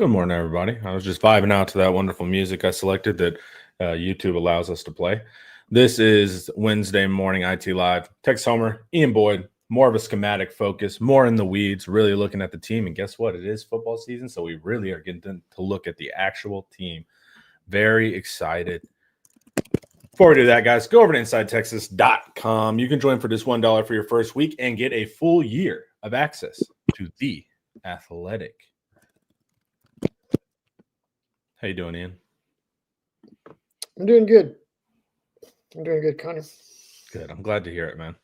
Good morning, everybody. I was just vibing out to that wonderful music I selected that YouTube allows us to play. This is Wednesday morning IT Live. Tex Homer, Ian Boyd, more of a schematic focus, more in the weeds, really looking at the team. And guess what? It is football season, so we really are getting to look at the actual team. Very excited. Before we do that, guys, go over to InsideTexas.com. You can join for just $1 for your first week and get a full year of access to The Athletic. How you doing, Ian? I'm doing good, Connor. Good. I'm glad to hear it, man.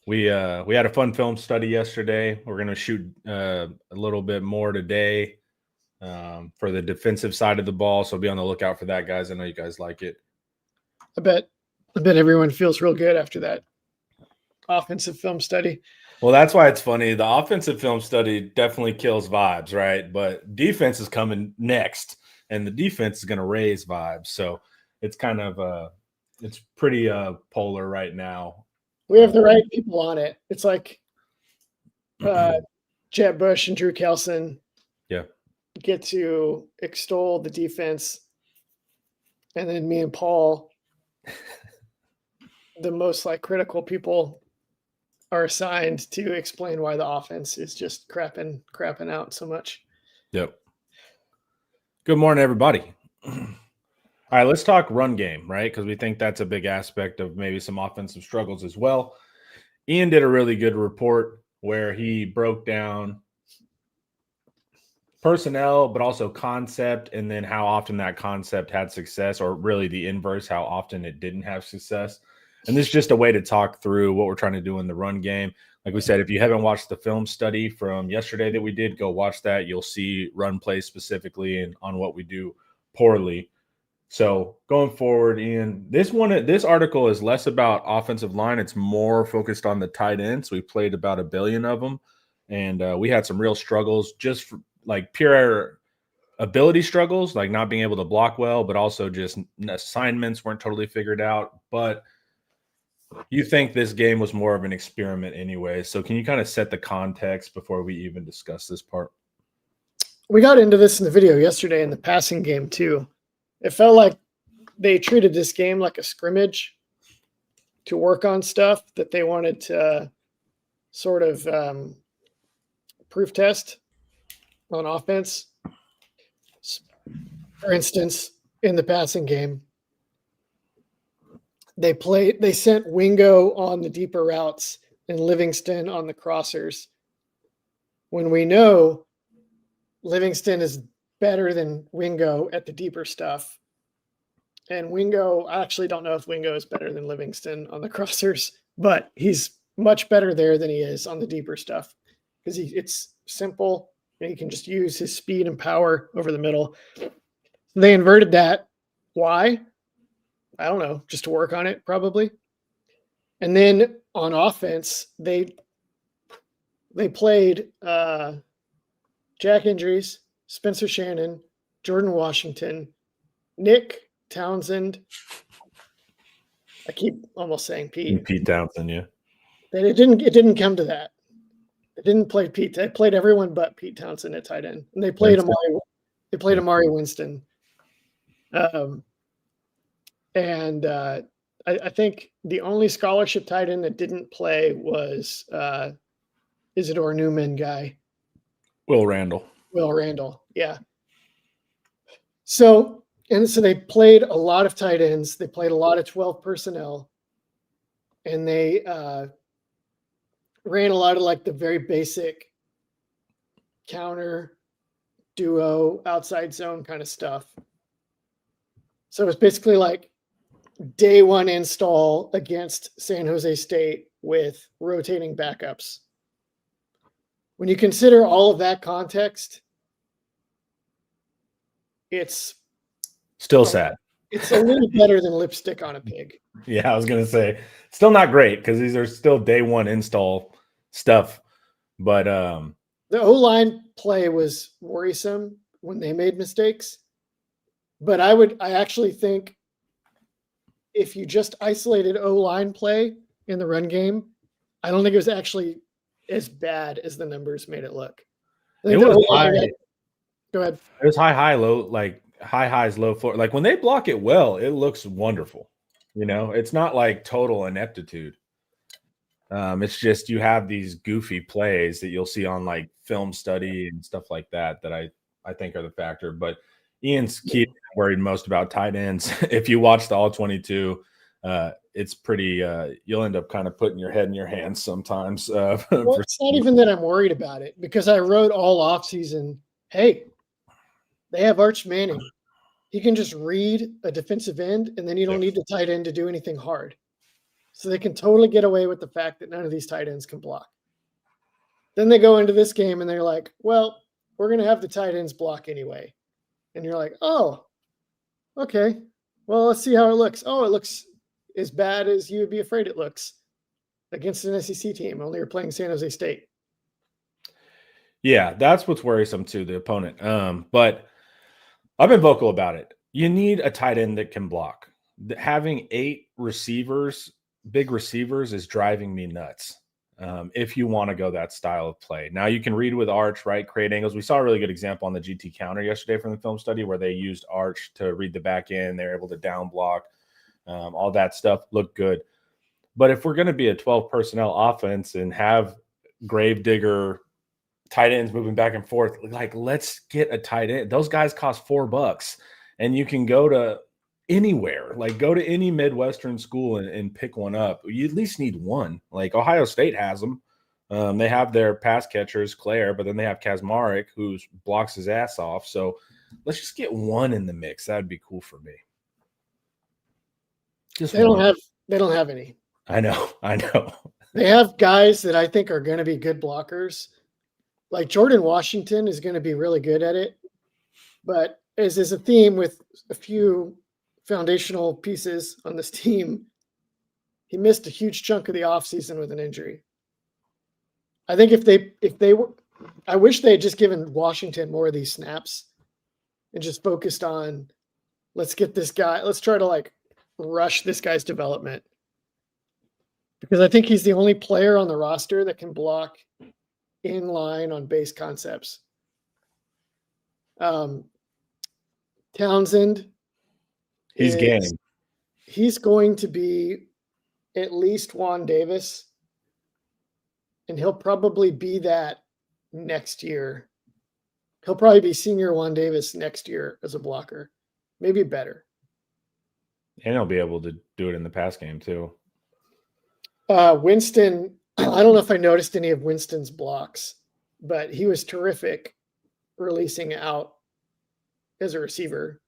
We had a fun film study yesterday. We're going to shoot a little bit more today for the defensive side of the ball. So be on the lookout for that, guys. I know you guys like it. I bet everyone feels real good after that offensive film study. Well, that's why it's funny. The offensive film study definitely kills vibes, right? But defense is coming next, and the defense is going to raise vibes. So it's kind of it's pretty polar right now. We have the right people on it. It's like Jeb Bush and Drew Kelson get to extol the defense, and then me and Paul, the most critical people, are assigned to explain why the offense is just crapping out so much. Yep. Good morning, everybody. All right, let's talk run game, right? Because we think that's a big aspect of maybe some offensive struggles as well. Ian did a really good report where he broke down personnel, but also concept, and then how often that concept had success, or really the inverse, how often it didn't have success. And this is just a way to talk through what we're trying to do in the run game. Like we said, if you haven't watched the film study from yesterday that we did, go watch that. You'll see run plays specifically and on what we do poorly. So going forward, Ian, this article is less about offensive line. It's more focused on the tight ends. We played about 1 billion of them, and we had some real struggles, just for, pure ability struggles, like not being able to block well, but also just assignments weren't totally figured out. But you think this game was more of an experiment anyway. So can you kind of set the context before we even discuss this part? We got into this in the video yesterday in the passing game too. It felt like they treated this game like a scrimmage to work on stuff that they wanted to sort of proof test on offense. For instance, in the passing game, they sent Wingo on the deeper routes and Livingston on the crossers, when we know Livingston is better than Wingo at the deeper stuff. And Wingo, I actually don't know if Wingo is better than Livingston on the crossers, but he's much better there than he is on the deeper stuff, because it's simple and he can just use his speed and power over the middle. They inverted that. Why? I don't know, just to work on it probably. And then on offense, they played Jack Injuries, Spencer Shannon, Jordan Washington, Nick Townsend. I keep almost saying Pete. Pete Townsend, yeah. But it didn't come to that. They didn't play Pete. They played everyone but Pete Townsend at tight end. And they played Amari. They played Amari Winston. I think the only scholarship tight end that didn't play was Isidore Newman guy. Will Randall, yeah. So they played a lot of tight ends. They played a lot of 12 personnel, and they ran a lot of the very basic counter, duo, outside zone kind of stuff. So it was basically like day one install against San Jose State with rotating backups. When you consider all of that context, it's still sad. It's a little better than lipstick on a pig. Yeah, I was going to say, still not great because these are still day one install stuff. But the O-line play was worrisome when they made mistakes. But I actually think if you just isolated O-line play in the run game, I don't think it was actually as bad as the numbers made it look. It was high. Go ahead. It was high, low, like high highs, low floor. Like when they block it well, it looks wonderful. It's not like total ineptitude. It's just you have these goofy plays that you'll see on like film study and stuff like that I think are the factor. But Ian's worried most about tight ends. If you watch the all 22, it's pretty. You'll end up kind of putting your head in your hands sometimes. Well, it's not even that I'm worried about it because I wrote all offseason, hey, they have Arch Manning. He can just read a defensive end, and then you don't need the tight end to do anything hard. So they can totally get away with the fact that none of these tight ends can block. Then they go into this game and they're like, well, we're going to have the tight ends block anyway. And you're like, oh, okay. Well, let's see how it looks. Oh, it looks as bad as you would be afraid it looks against an SEC team, only you're playing San Jose State. Yeah, that's what's worrisome to the opponent. But I've been vocal about it. You need a tight end that can block. Having 8 receivers, big receivers, is driving me nuts. If you want to go that style of play. Now you can read with Arch, right? Create angles. We saw a really good example on the GT counter yesterday from the film study where they used Arch to read the back end. They're able to down block. All that stuff looked good. But if we're going to be a 12 personnel offense and have Gravedigger tight ends moving back and forth, like let's get a tight end. Those guys cost $4 and you can go to anywhere, like go to any Midwestern school and pick one up. You at least need one. Like Ohio State has them. They have their pass catchers, Claire, but then they have Kazmarek, who blocks his ass off. So let's just get one in the mix. That'd be cool for me. They don't have any. I know. They have guys that I think are going to be good blockers. Like Jordan Washington is going to be really good at it. But as is a theme with a few foundational pieces on this team, he missed a huge chunk of the offseason with an injury. I think if they were, I wish they had just given Washington more of these snaps and just focused on, let's get this guy, let's try to like rush this guy's development. Because I think he's the only player on the roster that can block in line on base concepts. Townsend, he's game. He's going to be at least Juan Davis, and he'll probably be that next year. He'll probably be senior Juan Davis next year as a blocker, maybe better. And he'll be able to do it in the pass game too. Winston, I don't know if I noticed any of Winston's blocks, but he was terrific releasing out as a receiver.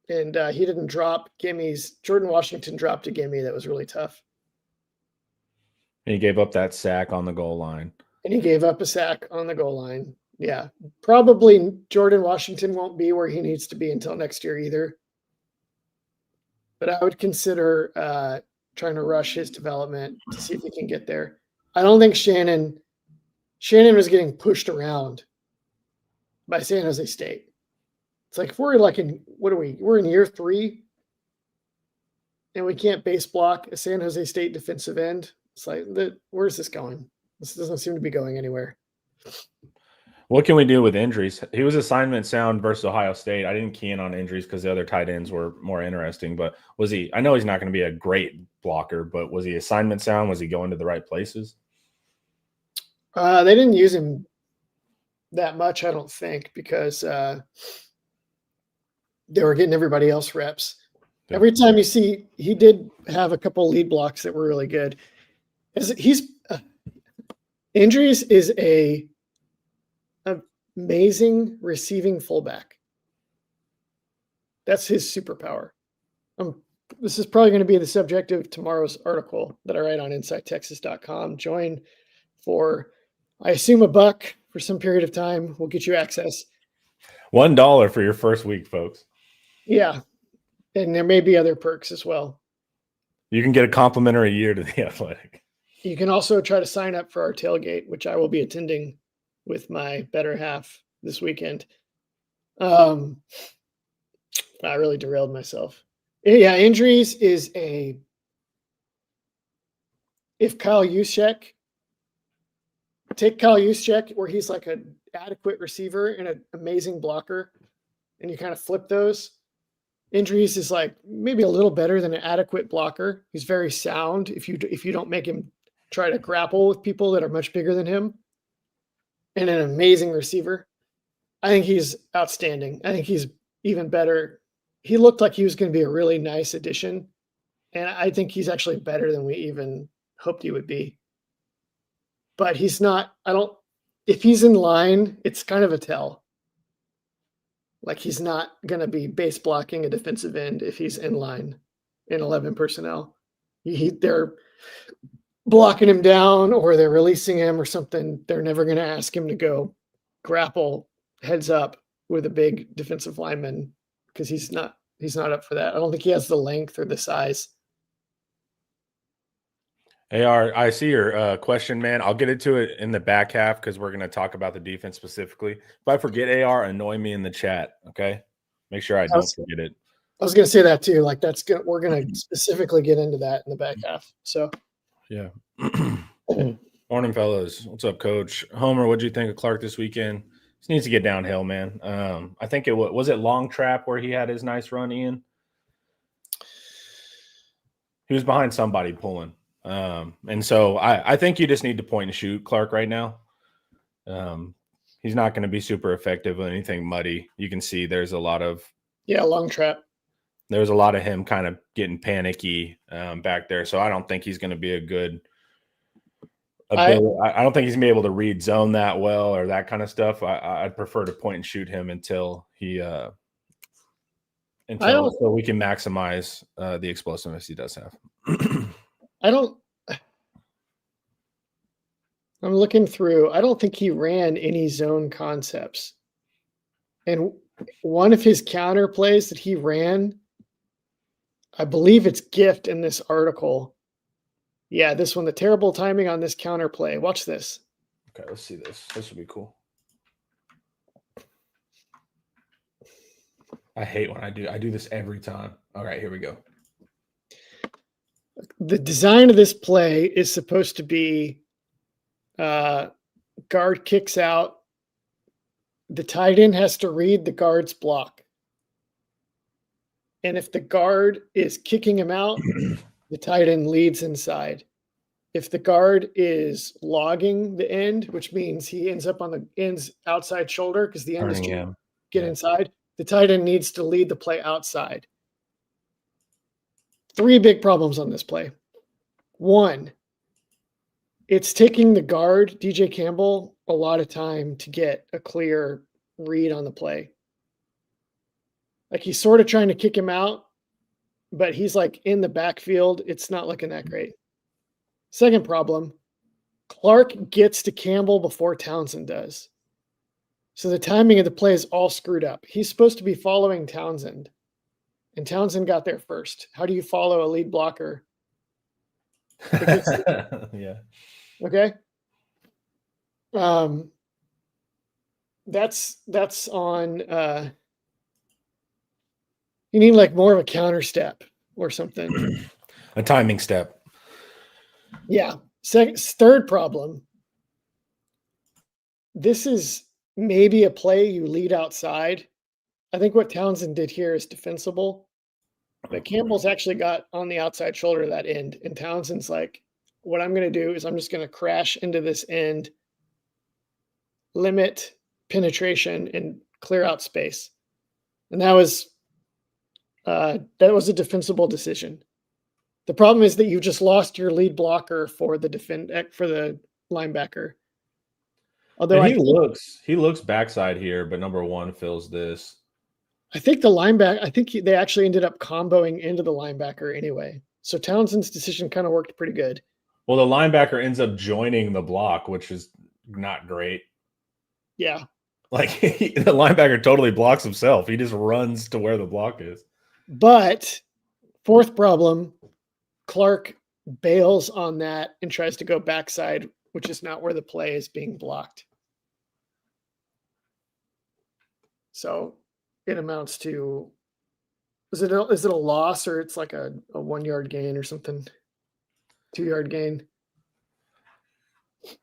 And he didn't drop gimmies. Jordan Washington dropped a gimme that was really tough. And he gave up that sack on the goal line. Yeah. Probably Jordan Washington won't be where he needs to be until next year either. But I would consider trying to rush his development to see if he can get there. I don't think Shannon was getting pushed around by San Jose State. It's like if we're like we're in year 3 and we can't base block a San Jose State defensive end. It's like, where's this going? This doesn't seem to be going anywhere. What can we do with injuries? He was assignment sound versus Ohio State. I didn't key in on injuries because the other tight ends were more interesting, but was he, I know he's not going to be a great blocker, but was he assignment sound? Was he going to the right places? They didn't use him that much, I don't think, because they were getting everybody else reps. Yeah. Every time you see, he did have a couple lead blocks that were really good. Injuries is a amazing receiving fullback. That's his superpower. This is probably going to be the subject of tomorrow's article that I write on InsideTexas.com. Join for, I assume, $1 for some period of time. We'll get you access. $1 for your first week, folks. Yeah. And there may be other perks as well. You can get a complimentary year to the Athletic. You can also try to sign up for our tailgate, which I will be attending with my better half this weekend. I really derailed myself. Yeah, injuries is if Kyle Juszczyk, take Kyle Juszczyk where he's like an adequate receiver and an amazing blocker, and you kind of flip those, Injuries is like maybe a little better than an adequate blocker. He's very sound if you don't make him try to grapple with people that are much bigger than him, and an amazing receiver. I think he's outstanding. I think he's even better. He looked like he was going to be a really nice addition, and I think he's actually better than we even hoped he would be. But he's not. I don't. If he's in line, it's kind of a tell. Like he's not going to be base blocking a defensive end if he's in line in 11 personnel. They're blocking him down or they're releasing him or something. They're never going to ask him to go grapple heads up with a big defensive lineman because he's not up for that. I don't think he has the length or the size. AR, I see your question, man. I'll get into it in the back half because we're going to talk about the defense specifically. If I forget AR, annoy me in the chat, okay? Make sure I don't forget it. I was going to say that too. Like that's good. We're going to specifically get into that in the back half. So, yeah. Morning, fellas. What's up, Coach? Homer, what'd you think of Clark this weekend? He needs to get downhill, man. I think was it Long Trap where he had his nice run, Ian? He was behind somebody pulling. And so I think you just need to point and shoot Clark right now. He's not going to be super effective with anything muddy. You can see there's a lot of Long Trap. There's a lot of him kind of getting panicky back there. So I don't think he's going to be a good I don't think he's going to be able to read zone that well or that kind of stuff. I'd prefer to point and shoot him until so we can maximize the explosiveness he does have. I'm looking through. I don't think he ran any zone concepts. And one of his counter plays that he ran, I believe it's gift in this article. Yeah, this one, the terrible timing on this counter play. Watch this. Okay, let's see this. This will be cool. I hate when I do this every time. All right, here we go. The design of this play is supposed to be guard kicks out. The tight end has to read the guard's block. And if the guard is kicking him out, the tight end leads inside. If the guard is logging the end, which means he ends up on the end's outside shoulder because the end is trying to get inside, the tight end needs to lead the play outside. 3 big problems on this play. 1, it's taking the guard, DJ Campbell, a lot of time to get a clear read on the play. Like he's sort of trying to kick him out, but he's like in the backfield. It's not looking that great. Second problem, Clark gets to Campbell before Townsend does. So the timing of the play is all screwed up. He's supposed to be following Townsend, and Townsend got there first. How do you follow a lead blocker? Yeah. Okay. That's on you need like more of a counter step or something. A timing step. Yeah. Third problem. This is maybe a play you lead outside. I think what Townsend did here is defensible. But Campbell's actually got on the outside shoulder of that end. And Townsend's like, what I'm going to do is I'm just going to crash into this end, limit penetration, and clear out space. And that was a defensible decision. The problem is that you just lost your lead blocker for the linebacker. Although he looks backside here, but number 1 fills this. I think the linebacker. I think they actually ended up comboing into the linebacker anyway. So Townsend's decision kind of worked pretty good. Well, the linebacker ends up joining the block, which is not great. Yeah, like the linebacker totally blocks himself. He just runs to where the block is. But fourth problem, Clark bails on that and tries to go backside, which is not where the play is being blocked. So it amounts to, is it a loss or it's like a 1 yard gain or something? 2 yard gain.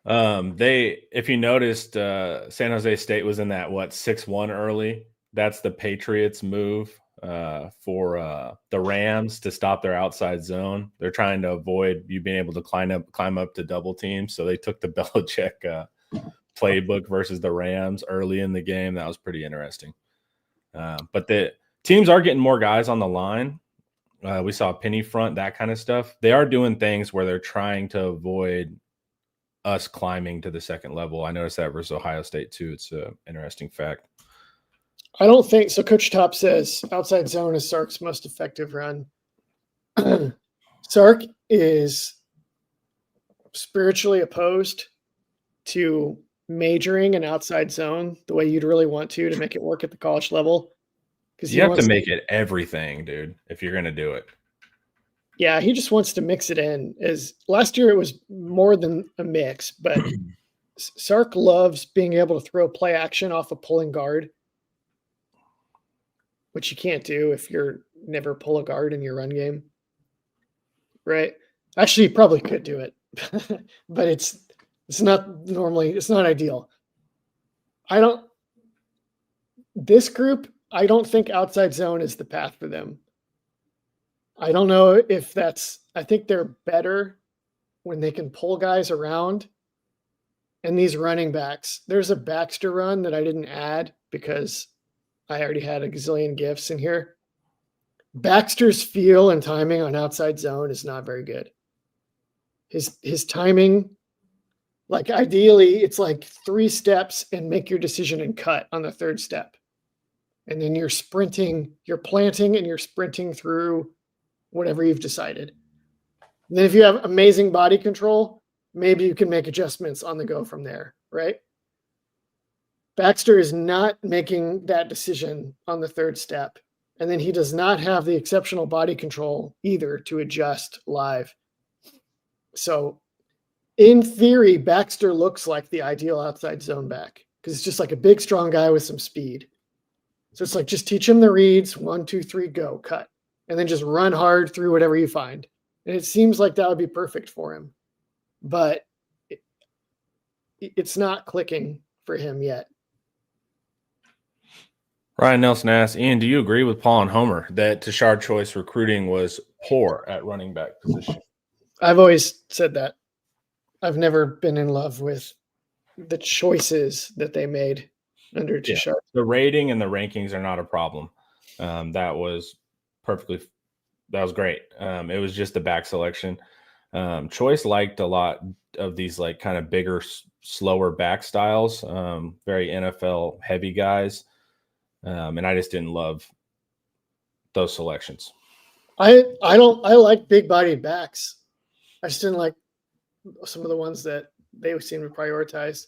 If you noticed, San Jose State was in that 6-1 early. That's the Patriots move for the Rams to stop their outside zone. They're trying to avoid you being able to climb up to double teams. So they took the Belichick playbook versus the Rams early in the game. That was pretty interesting. But the teams are getting more guys on the line. We saw penny front, that kind of stuff. They are doing things where they're trying to avoid us climbing to the second level. I noticed that versus Ohio State too. It's an interesting fact. I don't think so. Coach Top says outside zone is Sark's most effective run. Sark is spiritually opposed to majoring in outside zone the way you'd really want to make it work at the college level. Because you have to make it everything, dude, if you're going to do it. Yeah, he just wants to mix it in. As last year, it was more than a mix, but Sark loves being able to throw play action off a pulling guard, which you can't do if you're never pull a guard in your run game, right? Actually, you probably could do it, but it's not ideal. This group, I don't think outside zone is the path for them. I don't know if I think they're better when they can pull guys around. And these running backs, there's a Baxter run that I didn't add because I already had a gazillion gifts in here. Baxter's feel and timing on outside zone is not very good. His timing, like ideally, it's like 3 steps and make your decision and cut on the 3rd step. And then you're planting and you're sprinting through whatever you've decided. And then if you have amazing body control, maybe you can make adjustments on the go from there, right? Baxter is not making that decision on the 3rd step. And then he does not have the exceptional body control either to adjust live. So in theory, Baxter looks like the ideal outside zone back because it's just like a big, strong guy with some speed. So it's like, just teach him the reads, 1, 2, 3, go, cut. And then just run hard through whatever you find. And it seems like that would be perfect for him. But it's not clicking for him yet. Ryan Nelson asks, Ian, do you agree with Paul and Homer that Tashard Choice recruiting was poor at running back position? I've always said that. I've never been in love with the choices that they made under Tashard. Yeah, the rating and the rankings are not a problem. That was great. It was just the back selection. Choice liked a lot of these like kind of bigger, slower back styles, very NFL heavy guys. And I just didn't love those selections. I like big bodied backs. I just didn't like some of the ones that they seem to prioritize.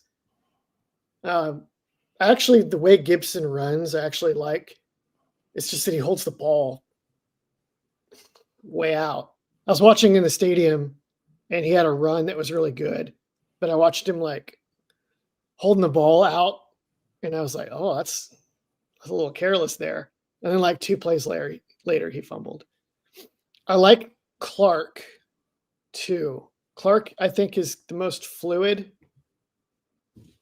Actually, the way Gibson runs, I actually like. It's just that he holds the ball way out. I was watching in the stadium, and he had a run that was really good, but I watched him like holding the ball out, and I was like, oh, that's a little careless there. And then like 2 plays later, he fumbled. I like Clark too. Clark, I think, is the most fluid.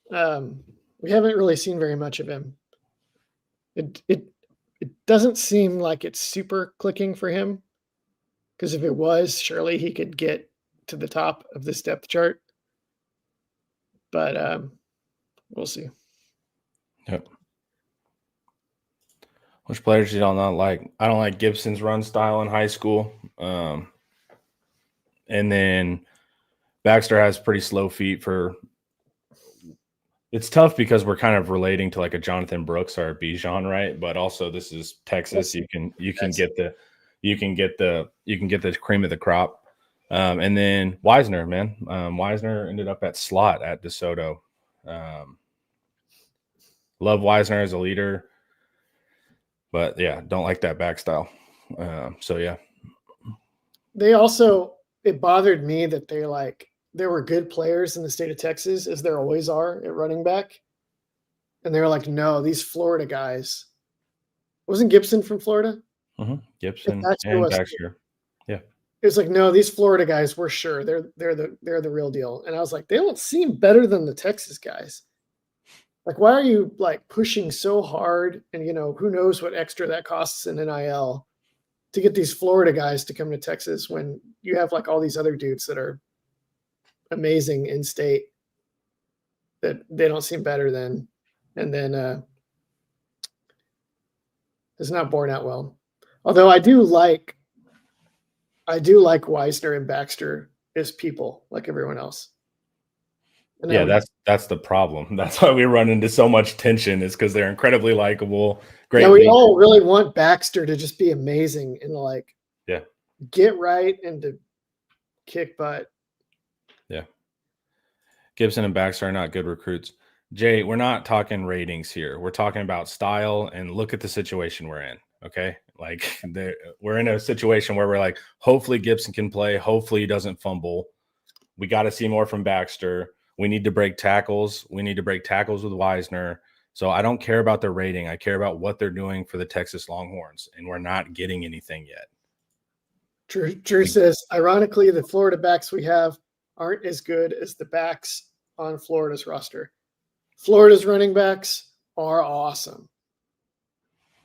We haven't really seen very much of him. It doesn't seem like it's super clicking for him, because if it was, surely he could get to the top of this depth chart. But we'll see. Yep. Which players do you not like? I don't like Gibson's run style in high school. And then Baxter has pretty slow feet for – it's tough because we're kind of relating to like a Jonathan Brooks or a Bijan, right? But also this is Texas. You can get the cream of the crop. And then Wisner, man. Wisner ended up at slot at DeSoto. Love Wisner as a leader. But yeah, don't like that back style. So yeah. It bothered me that there were good players in the state of Texas, as there always are at running back. And they were like, no, these Florida guys. Wasn't Gibson from Florida? Mm-hmm. Gibson and Baxter. Yeah. It was like, no, these Florida guys, we're sure they're the real deal. And I was like, they don't seem better than the Texas guys. Like, why are you like pushing so hard? And who knows what extra that costs in NIL to get these Florida guys to come to Texas when you have like all these other dudes that are amazing in state that they don't seem better than. And then it's not borne out well. Although I do like Wisner and Baxter as people, like everyone else. And Yeah, that's the problem. That's why we run into so much tension, is because they're incredibly likable. Great. Yeah, we all really want Baxter to just be amazing and like get right and to kick butt. Yeah. Gibson and Baxter are not good recruits. Jay, we're not talking ratings here. We're talking about style, and look at the situation we're in. Okay. Like we're in a situation where we're like, hopefully Gibson can play. Hopefully he doesn't fumble. We got to see more from Baxter. We need to break tackles. We need to break tackles with Wisner. So I don't care about their rating. I care about what they're doing for the Texas Longhorns, and we're not getting anything yet. Drew says, ironically, the Florida backs we have aren't as good as the backs on Florida's roster. Florida's running backs are awesome.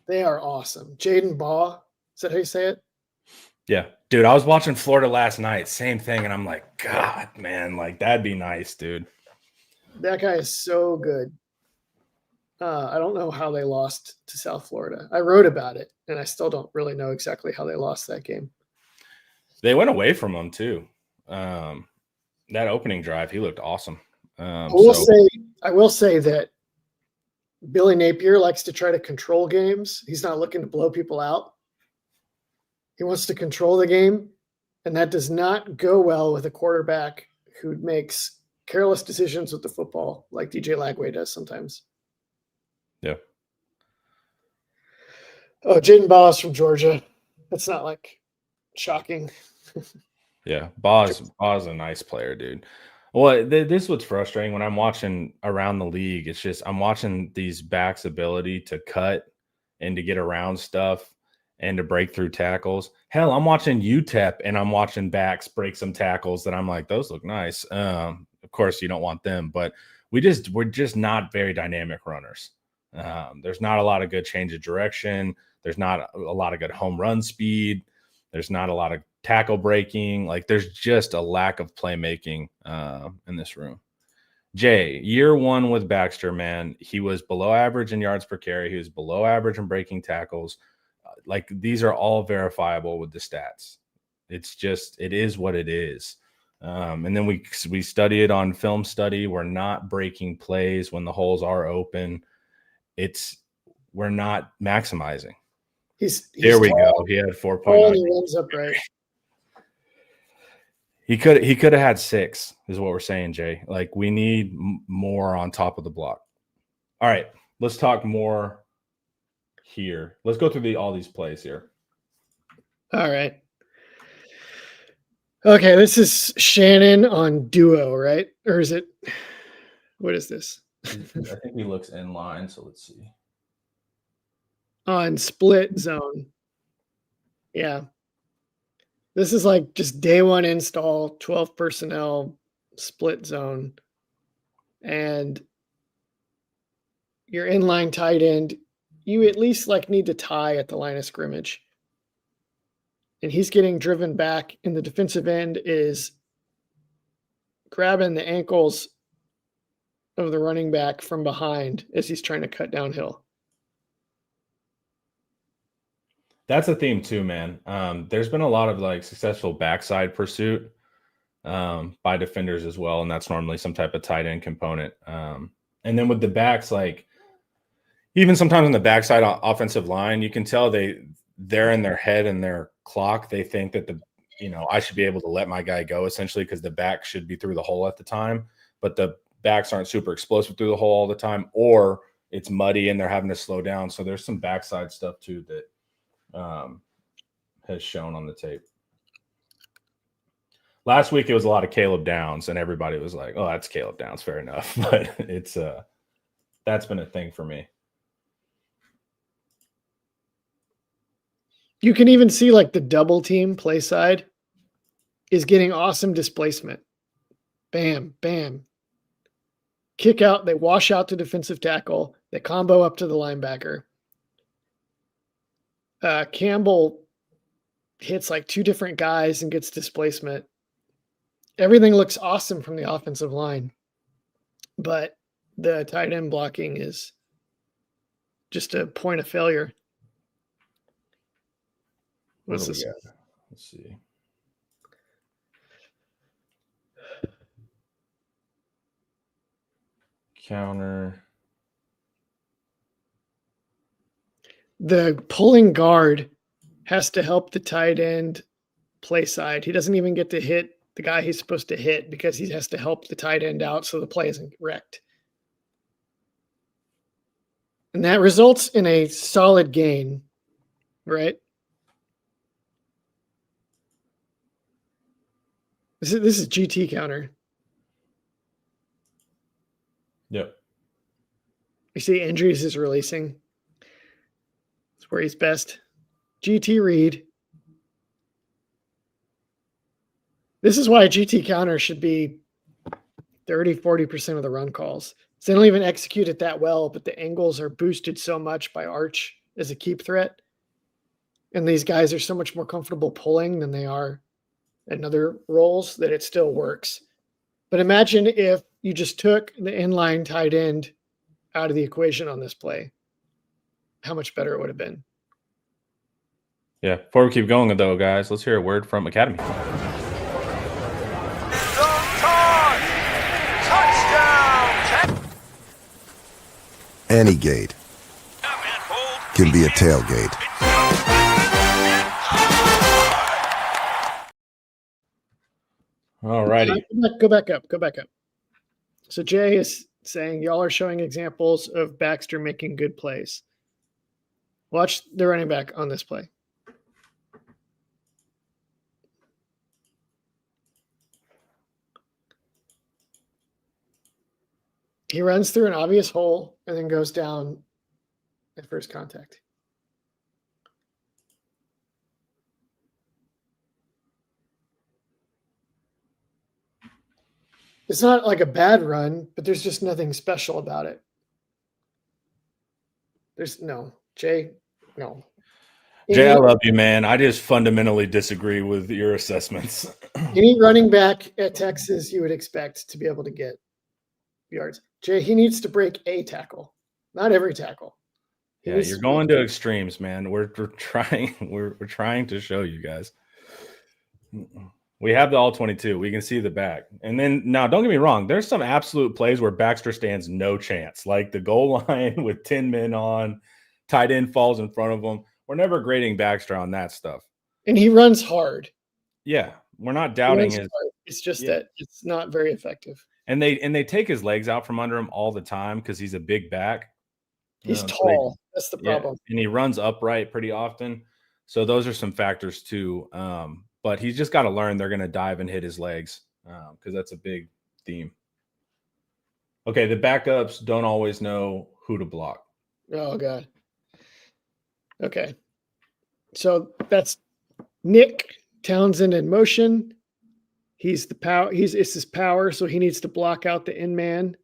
They are awesome. Jaden Baugh, is that how you say it? Yeah. Dude, I was watching Florida last night. Same thing. And I'm like, God, man, like that'd be nice, dude. That guy is so good. I don't know how they lost to South Florida. I wrote about it, and I still don't really know exactly how they lost that game. They went away from him, too. That opening drive, he looked awesome. I will say that Billy Napier likes to try to control games. He's not looking to blow people out. He wants to control the game, and that does not go well with a quarterback who makes careless decisions with the football like DJ Lagway does sometimes. Yeah. Oh, Jaden Baugh is from Georgia. That's not like shocking. Yeah, Baugh's a nice player, dude. Well, this is what's frustrating when I'm watching around the league. It's just I'm watching these backs' ability to cut and to get around stuff and to break through tackles. Hell, I'm watching UTEP and I'm watching backs break some tackles that I'm like, those look nice. Of course, you don't want them, but we're just not very dynamic runners. There's not a lot of good change of direction. There's not a lot of good home run speed. There's not a lot of tackle breaking. Like there's just a lack of playmaking in this room. Jay, year one with Baxter, man, he was below average in yards per carry. He was below average in breaking tackles. Like these are all verifiable with the stats. It is what it is. And then we study it on film study. We're not breaking plays when the holes are open. We're not maximizing. Here we go. He had 4.9. He runs upright. He could have had 6, is what we're saying, Jay. Like we need more on top of the block. All right, let's talk more here. Let's go through all these plays here. All right. Okay, this is Shannon on duo, right? Or is it? What is this? I think he looks in line, so let's see. On split zone. Yeah. This is like just day one install, 12 personnel, split zone. And your inline tight end, you at least like need to tie at the line of scrimmage. And he's getting driven back, and the defensive end is grabbing the ankles of the running back from behind as he's trying to cut downhill. That's a theme too, man. There's been a lot of like successful backside pursuit by defenders as well, and that's normally some type of tight end component. And then with the backs, like even sometimes on the backside offensive line, you can tell they're in their head and their clock. They think that I should be able to let my guy go essentially because the back should be through the hole at the time, but the backs aren't super explosive through the hole all the time, or it's muddy and they're having to slow down. So there's some backside stuff too that has shown on the tape. Last week it was a lot of Caleb Downs, and everybody was like, "Oh, that's Caleb Downs." Fair enough, but that's been a thing for me. You can even see like the double team play side is getting awesome displacement. Bam, bam. Kick out, they wash out to defensive tackle, they combo up to the linebacker. Campbell hits like 2 different guys and gets displacement. Everything looks awesome from the offensive line, but the tight end blocking is just a point of failure. What's this? Let's see. Counter. The pulling guard has to help the tight end play side. He doesn't even get to hit the guy he's supposed to hit because he has to help the tight end out so the play isn't wrecked. And that results in a solid gain, right? This is GT counter. Yep. You see Andrews is releasing. That's where he's best. GT read. This is why GT counter should be 30-40% of the run calls. So they don't even execute it that well, but the angles are boosted so much by Arch as a keep threat. And these guys are so much more comfortable pulling than they are in other roles that it still works. But imagine if you just took the inline tight end out of the equation on this play, how much better it would have been. Yeah. Before we keep going, though, guys, let's hear a word from Academy. Any gate can be a tailgate. All righty. Go back up. So Jay is saying y'all are showing examples of Baxter making good plays. Watch the running back on this play. He runs through an obvious hole and then goes down at first contact. It's not like a bad run, but there's just nothing special about it. Jay, no. Jay, I love you, man. I just fundamentally disagree with your assessments. Any running back at Texas you would expect to be able to get yards. Jay, he needs to break a tackle, not every tackle. Yeah, you're going to extremes, man. We're trying. We're trying to show you guys. We have the all 22. We can see the back. And then now, don't get me wrong. There's some absolute plays where Baxter stands no chance, like the goal line with 10 men on, tight end falls in front of him. We're never grading Baxter on that stuff. And he runs hard. Yeah, we're not doubting his. It's just that it's not very effective. And they take his legs out from under him all the time because he's a big back. He's tall. That's the problem. Yeah, and he runs upright pretty often. So those are some factors too. But he's just got to learn they're going to dive and hit his legs because that's a big theme. Okay, the backups don't always know who to block. Oh, God. Okay. So that's Nick Townsend in motion. He's the power. It's his power, so he needs to block out the in man.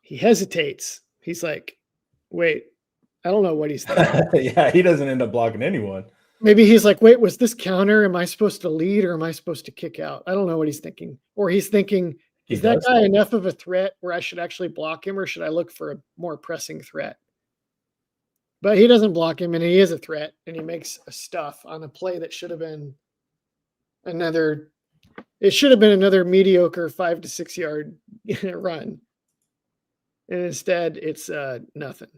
He hesitates. He's like, wait, I don't know what he's thinking. Yeah, he doesn't end up blocking anyone. Maybe he's like, wait, was this counter? Am I supposed to lead or am I supposed to kick out? I don't know what he's thinking. Or he's thinking, is that guy enough of a threat where I should actually block him or should I look for a more pressing threat? But he doesn't block him and he is a threat and he makes a stuff on a play that should have been another mediocre 5 to 6 yard run. And instead it's nothing.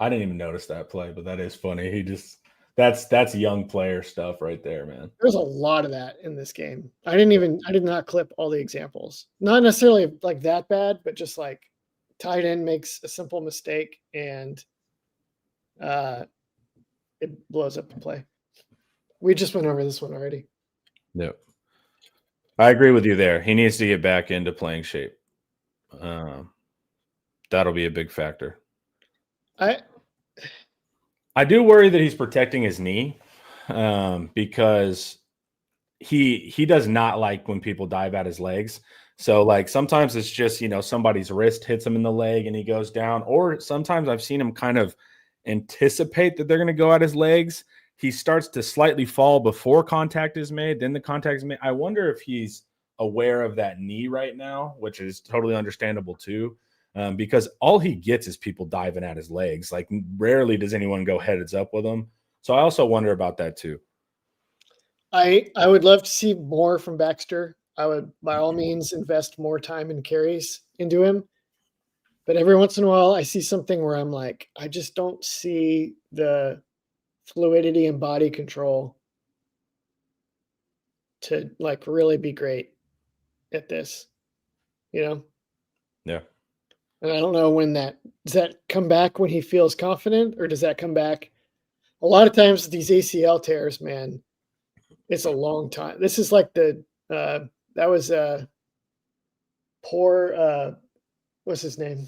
I didn't even notice that play, but that is funny. He just that's young player stuff right there, man. There's a lot of that in this game. I did not clip all the examples. Not necessarily like that bad, but just like tight end makes a simple mistake and it blows up the play. We just went over this one already. Yep. I agree with you there. He needs to get back into playing shape. That'll be a big factor. I do worry that he's protecting his knee. because he does not like when people dive at his legs. So like sometimes it's just, somebody's wrist hits him in the leg and he goes down, or sometimes I've seen him kind of anticipate that they're going to go at his legs. He starts to slightly fall before contact is made, then the contact is made. I wonder if he's aware of that knee right now, which is totally understandable too, because all he gets is people diving at his legs. Like rarely does anyone go heads up with him. So I also wonder about that too. I would love to see more from Baxter. I would, by all means, invest more time and carries into him. But every once in a while, I see something where I'm like, I just don't see the fluidity and body control to like really be great at this, Yeah. And I don't know when does that come back when he feels confident, or does that come back? A lot of times these ACL tears, man, it's a long time. This is like that was poor, what's his name?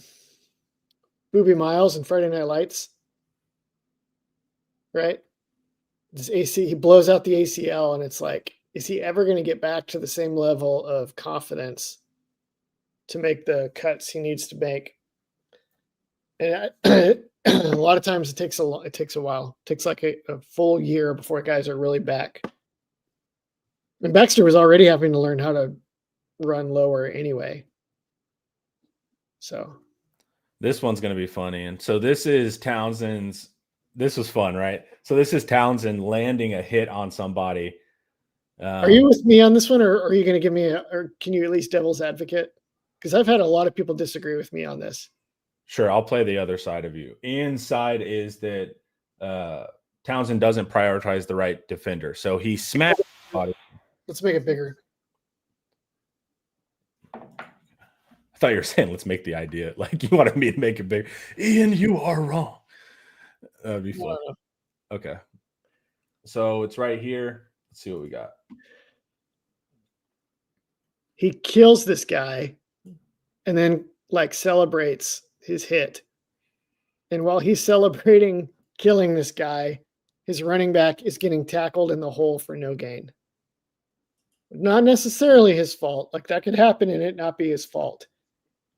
Booby Miles in Friday Night Lights, right? He blows out the ACL, and it's like, is he ever going to get back to the same level of confidence to make the cuts he needs to make? And a lot of times it takes a while. It takes like a full year before guys are really back. And Baxter was already having to learn how to run lower anyway. So this one's going to be funny. And so this is Townsend's. This was fun, right? So this is Townsend landing a hit on somebody. Are you with me on this one, or are you going to give me or can you at least devil's advocate? Because I've had a lot of people disagree with me on this. Sure, I'll play the other side of you. Ian's side is that Townsend doesn't prioritize the right defender. So he smashed the body. Let's make it bigger. I thought you were saying let's make the idea. Like you wanted me to make it big. Ian, you are wrong. That'd be fun. Okay. So it's right here. Let's see what we got. He kills this guy and then like celebrates his hit. And while he's celebrating killing this guy, his running back is getting tackled in the hole for no gain. Not necessarily his fault. Like that could happen and it not be his fault.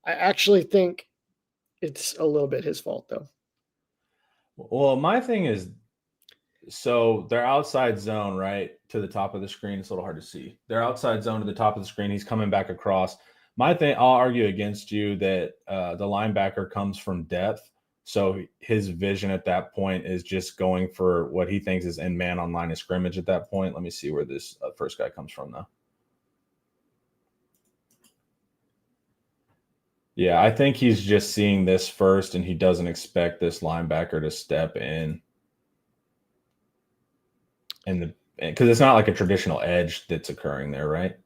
I actually think it's a little bit his fault though. Well, my thing is, so they're outside zone, right, to the top of the screen. It's a little hard to see. They're outside zone to the top of the screen. He's coming back across. My thing, I'll argue against you that the linebacker comes from depth. So his vision at that point is just going for what he thinks is in man on line of scrimmage at that point. Let me see where this first guy comes from, though. Yeah, I think he's just seeing this first, and he doesn't expect this linebacker to step in. And because it's not like a traditional edge that's occurring there, right?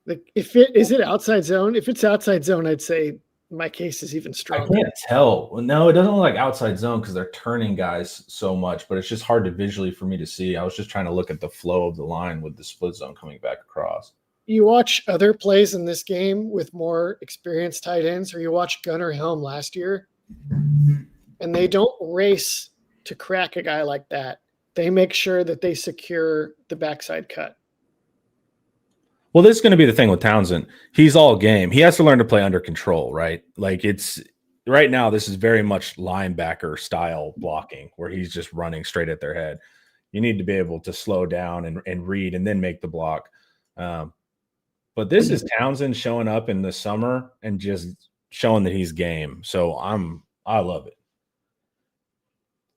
Like is it outside zone? If it's outside zone, I'd say my case is even stronger. I can't tell. No, it doesn't look like outside zone because they're turning guys so much, but it's just hard to visually for me to see. I was just trying to look at the flow of the line with the split zone coming back across. You watch other plays in this game with more experienced tight ends, or you watch Gunnar Helm last year, and they don't race to crack a guy like that. They make sure that they secure the backside cut. Well, this is going to be the thing with Townsend. He's all game. He has to learn to play under control, right? Like it's right now, this is very much linebacker style blocking where he's just running straight at their head. You need to be able to slow down and read and then make the block. But this is Townsend showing up in the summer and just showing that he's game. So I love it.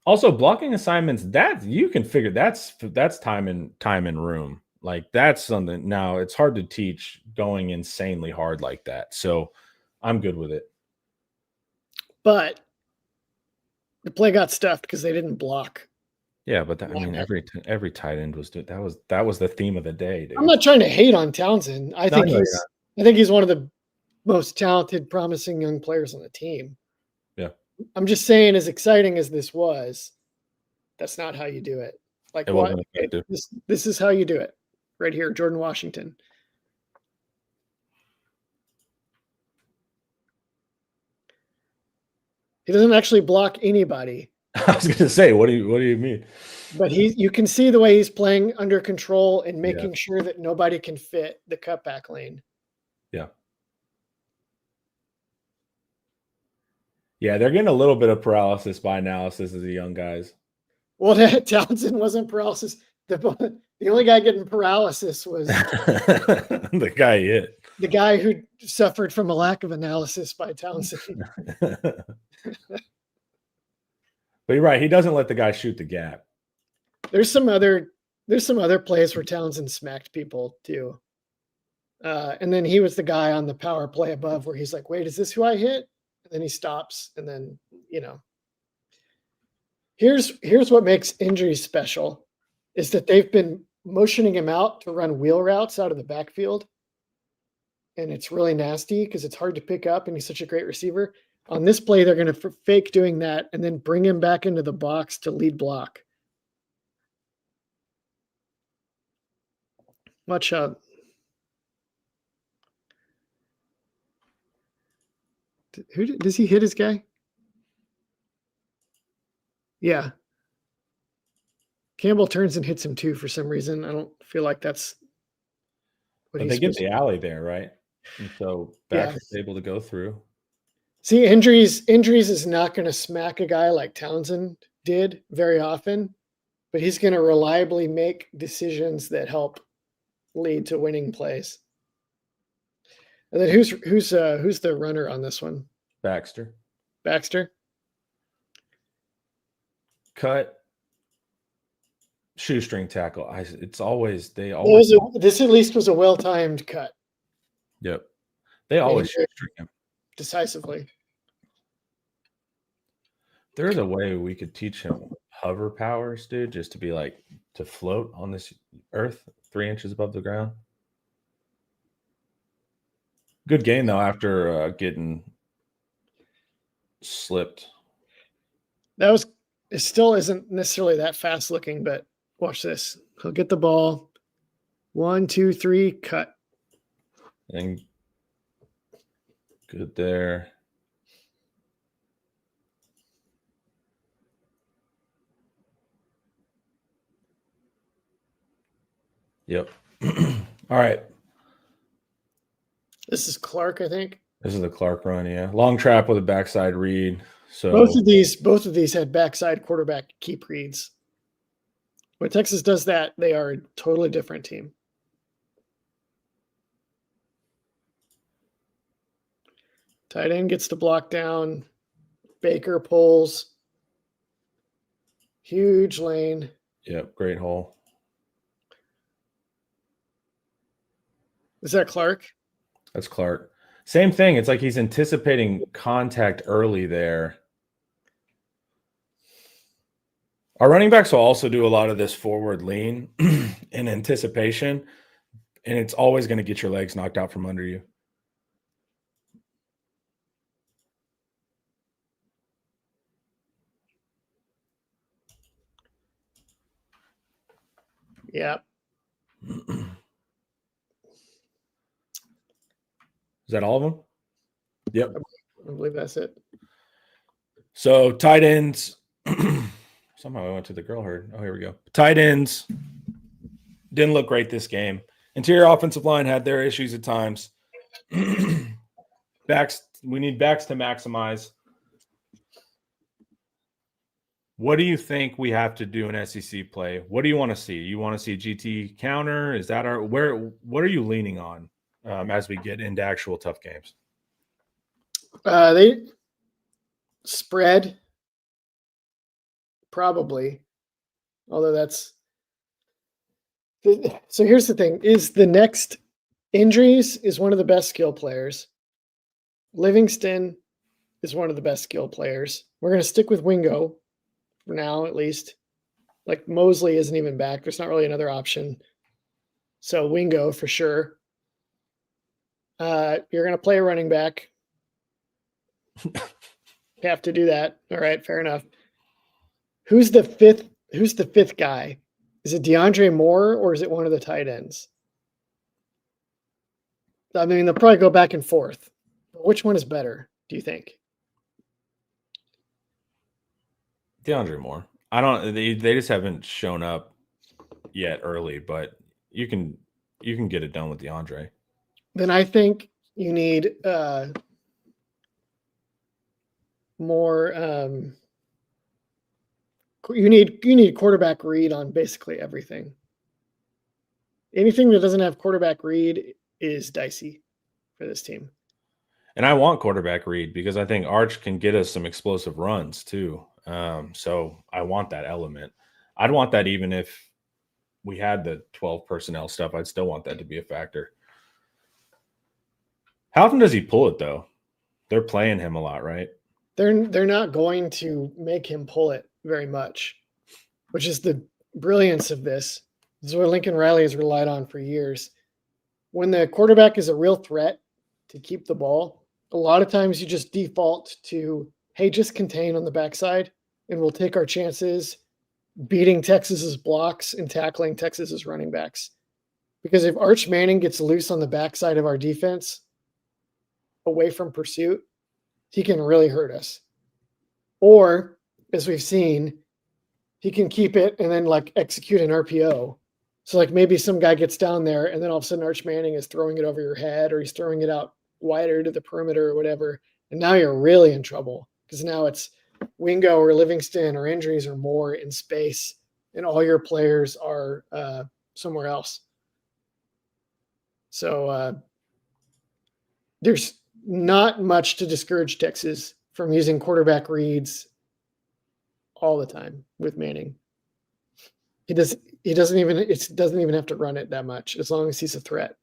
Also, blocking assignments, that you can figure that's time and room. Like that's something. Now it's hard to teach going insanely hard like that. So I'm good with it. But the play got stuffed because they didn't block. Yeah, but every tight end was doing that was the theme of the day, dude. I'm not trying to hate on Townsend. I think he's one of the most talented, promising young players on the team. Yeah. I'm just saying, as exciting as this was, that's not how you do it. Like this is how you do it. Right here, Jordan Washington. He doesn't actually block anybody. I was going to say, what do you mean? But you can see the way he's playing under control and making sure that nobody can fit the cutback lane. Yeah. Yeah, they're getting a little bit of paralysis by analysis as the young guys. Well, Townsend wasn't paralysis. The only guy getting paralysis was the guy hit. The guy who suffered from a lack of analysis by Townsend. But you're right. He doesn't let the guy shoot the gap. There's some other plays where Townsend smacked people too. And then he was the guy on the power play above where he's like, wait, is this who I hit? And then he stops. And then, here's what makes injuries special is that they've been motioning him out to run wheel routes out of the backfield. And it's really nasty because it's hard to pick up and he's such a great receiver. On this play, they're going to fake doing that and then bring him back into the box to lead block. Watch out. Does he hit his guy? Yeah. Campbell turns and hits him too for some reason. I don't feel like that's what but they get the alley there, right? And so back is able to go through. See, injuries is not going to smack a guy like Townsend did very often, but he's going to reliably make decisions that help lead to winning plays. And then who's the runner on this one? Baxter. Cut. Shoestring tackle. This at least was a well-timed cut. Yep. They always shoestring him decisively. There's a way we could teach him hover powers, dude, just to be like to float on this earth 3 inches above the ground. Good game though after getting slipped. It still isn't necessarily that fast looking, but watch this. He'll get the ball. 1, 2, 3, cut. And good there. Yep. All right. This is Clark, I think. This is the Clark run, yeah. Long trap with a backside read. So both of these had backside quarterback keep reads. When Texas does that, they are a totally different team. Tight end gets the block down. Baker pulls. Huge lane. Yep, great hole. Is that Clark? That's Clark. Same thing. It's like he's anticipating contact early there. Our running backs will also do a lot of this forward lean in anticipation, and it's always going to get your legs knocked out from under you. Yeah. Is that all of them? Yep. I believe that's it. So tight ends. Somehow I went to the girl herd. Oh, here we go. Tight ends didn't look great this game. Interior offensive line had their issues at times. Backs, we need backs to maximize. What do you think we have to do in SEC play? What do you want to see? You want to see GT counter? Is that what are you leaning on as we get into actual tough games? They spread probably, although so here's the thing is the next injuries is one of the best skill players. Livingston is one of the best skill players. We're going to stick with Wingo for now, at least. Like Mosley isn't even back. There's not really another option. So Wingo for sure. You're going to play a running back. You have to do that. All right, fair enough. Who's the fifth guy? Is it DeAndre Moore or is it one of the tight ends? I mean, they'll probably go back and forth. Which one is better, do you think? DeAndre Moore. I don't. They just haven't shown up yet early, but you can get it done with DeAndre. Then I think you need more. You need quarterback read on basically everything. Anything that doesn't have quarterback read is dicey for this team. And I want quarterback read because I think Arch can get us some explosive runs too. So I want that element. I'd want that even if we had the 12 personnel stuff. I'd still want that to be a factor. How often does he pull it though? They're playing him a lot, right? They're not going to make him pull it very much, which is the brilliance of this. This is what Lincoln Riley has relied on for years. When the quarterback is a real threat to keep the ball, a lot of times you just default to, hey, just contain on the backside, and we'll take our chances beating Texas's blocks and tackling Texas's running backs. Because if Arch Manning gets loose on the backside of our defense, away from pursuit, he can really hurt us. Or, as we've seen, he can keep it and then like execute an RPO. So like maybe some guy gets down there and then all of a sudden Arch Manning is throwing it over your head or he's throwing it out wider to the perimeter or whatever. And now you're really in trouble because now it's Wingo or Livingston or injuries or more in space and all your players are somewhere else. So there's not much to discourage Texas from using quarterback reads all the time with Manning. It doesn't even have to run it that much as long as he's a threat.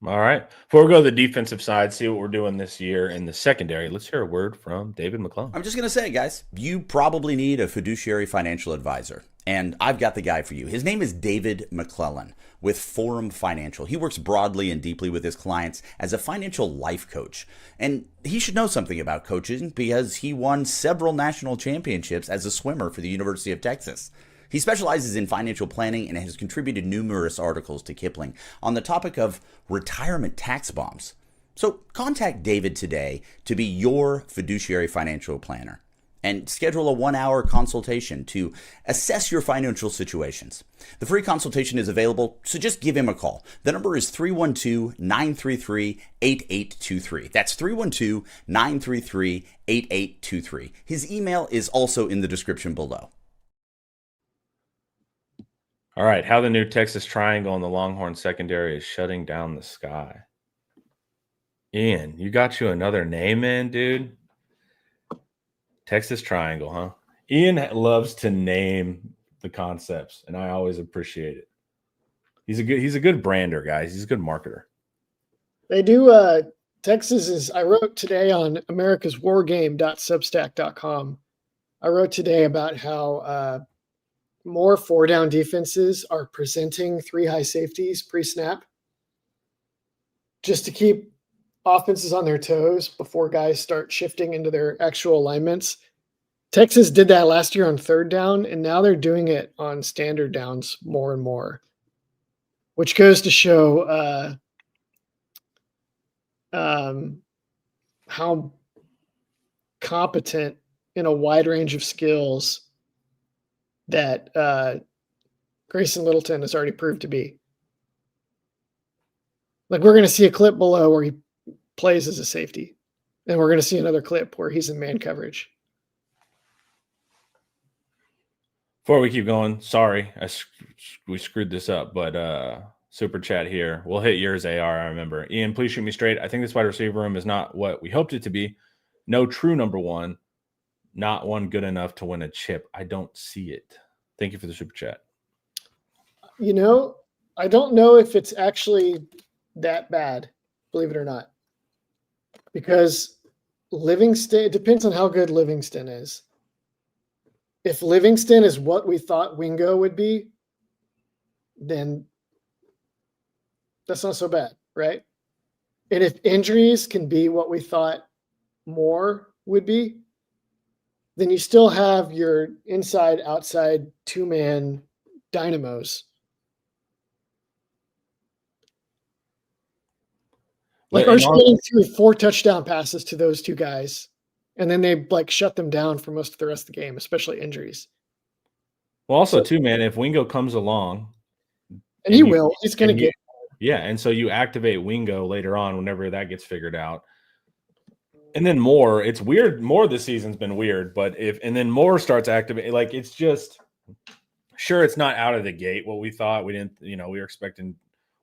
All right. Before we go to the defensive side, see what we're doing this year in the secondary, let's hear a word from David McClellan. I'm just going to say, guys, you probably need a fiduciary financial advisor. And I've got the guy for you. His name is David McClellan with Forum Financial. He works broadly and deeply with his clients as a financial life coach. And he should know something about coaching because he won several national championships as a swimmer for the University of Texas. He specializes in financial planning and has contributed numerous articles to Kiplinger on the topic of retirement tax bombs. So contact David today to be your fiduciary financial planner and schedule a 1-hour consultation to assess your financial situations. The free consultation is available, so just give him a call. The number is 312-933-8823. That's 312-933-8823. His email is also in the description below. All right, how the new Texas Triangle and the Longhorn secondary is shutting down the sky. Ian, you got you another name in, dude? Texas Triangle, huh? Ian loves to name the concepts, and I always appreciate it. He's a good brander, guys. He's a good marketer. They do Texas is I wrote today on americaswargame.substack.com. I wrote today about how more 4-down defenses are presenting 3 high safeties pre-snap just to keep offenses on their toes before guys start shifting into their actual alignments. Texas did that last year on 3rd down, and now they're doing it on standard downs more and more, which goes to show how competent in a wide range of skills that Grayson Littleton has already proved to be. Like we're going to see a clip below where he plays as a safety, and we're going to see another clip where he's in man coverage. Before we keep going, sorry, we screwed this up, but super chat here. We'll hit yours, AR, I remember. Ian, please shoot me straight. I think this wide receiver room is not what we hoped it to be. No true number one. Not one good enough to win a chip. I don't see it. Thank you for the super chat. You know, I don't know if it's actually that bad, believe it or not. Because Livingston, it depends on how good Livingston is. If Livingston is what we thought Wingo would be, then that's not so bad, right? And if injuries can be what we thought Moore would be, then you still have your inside, outside, 2-man dynamos. Like Arch Manning threw 4 touchdown passes to those 2 guys and then they like shut them down for most of the rest of the game, especially injuries. Well, also too, man, if Wingo comes along, and he will, he's going to get. Yeah, and so you activate Wingo later on whenever that gets figured out. And then Moore, it's weird. Moore this season's been weird, but then Moore starts activating, like it's just sure it's not out of the gate what we thought. We didn't, we were expecting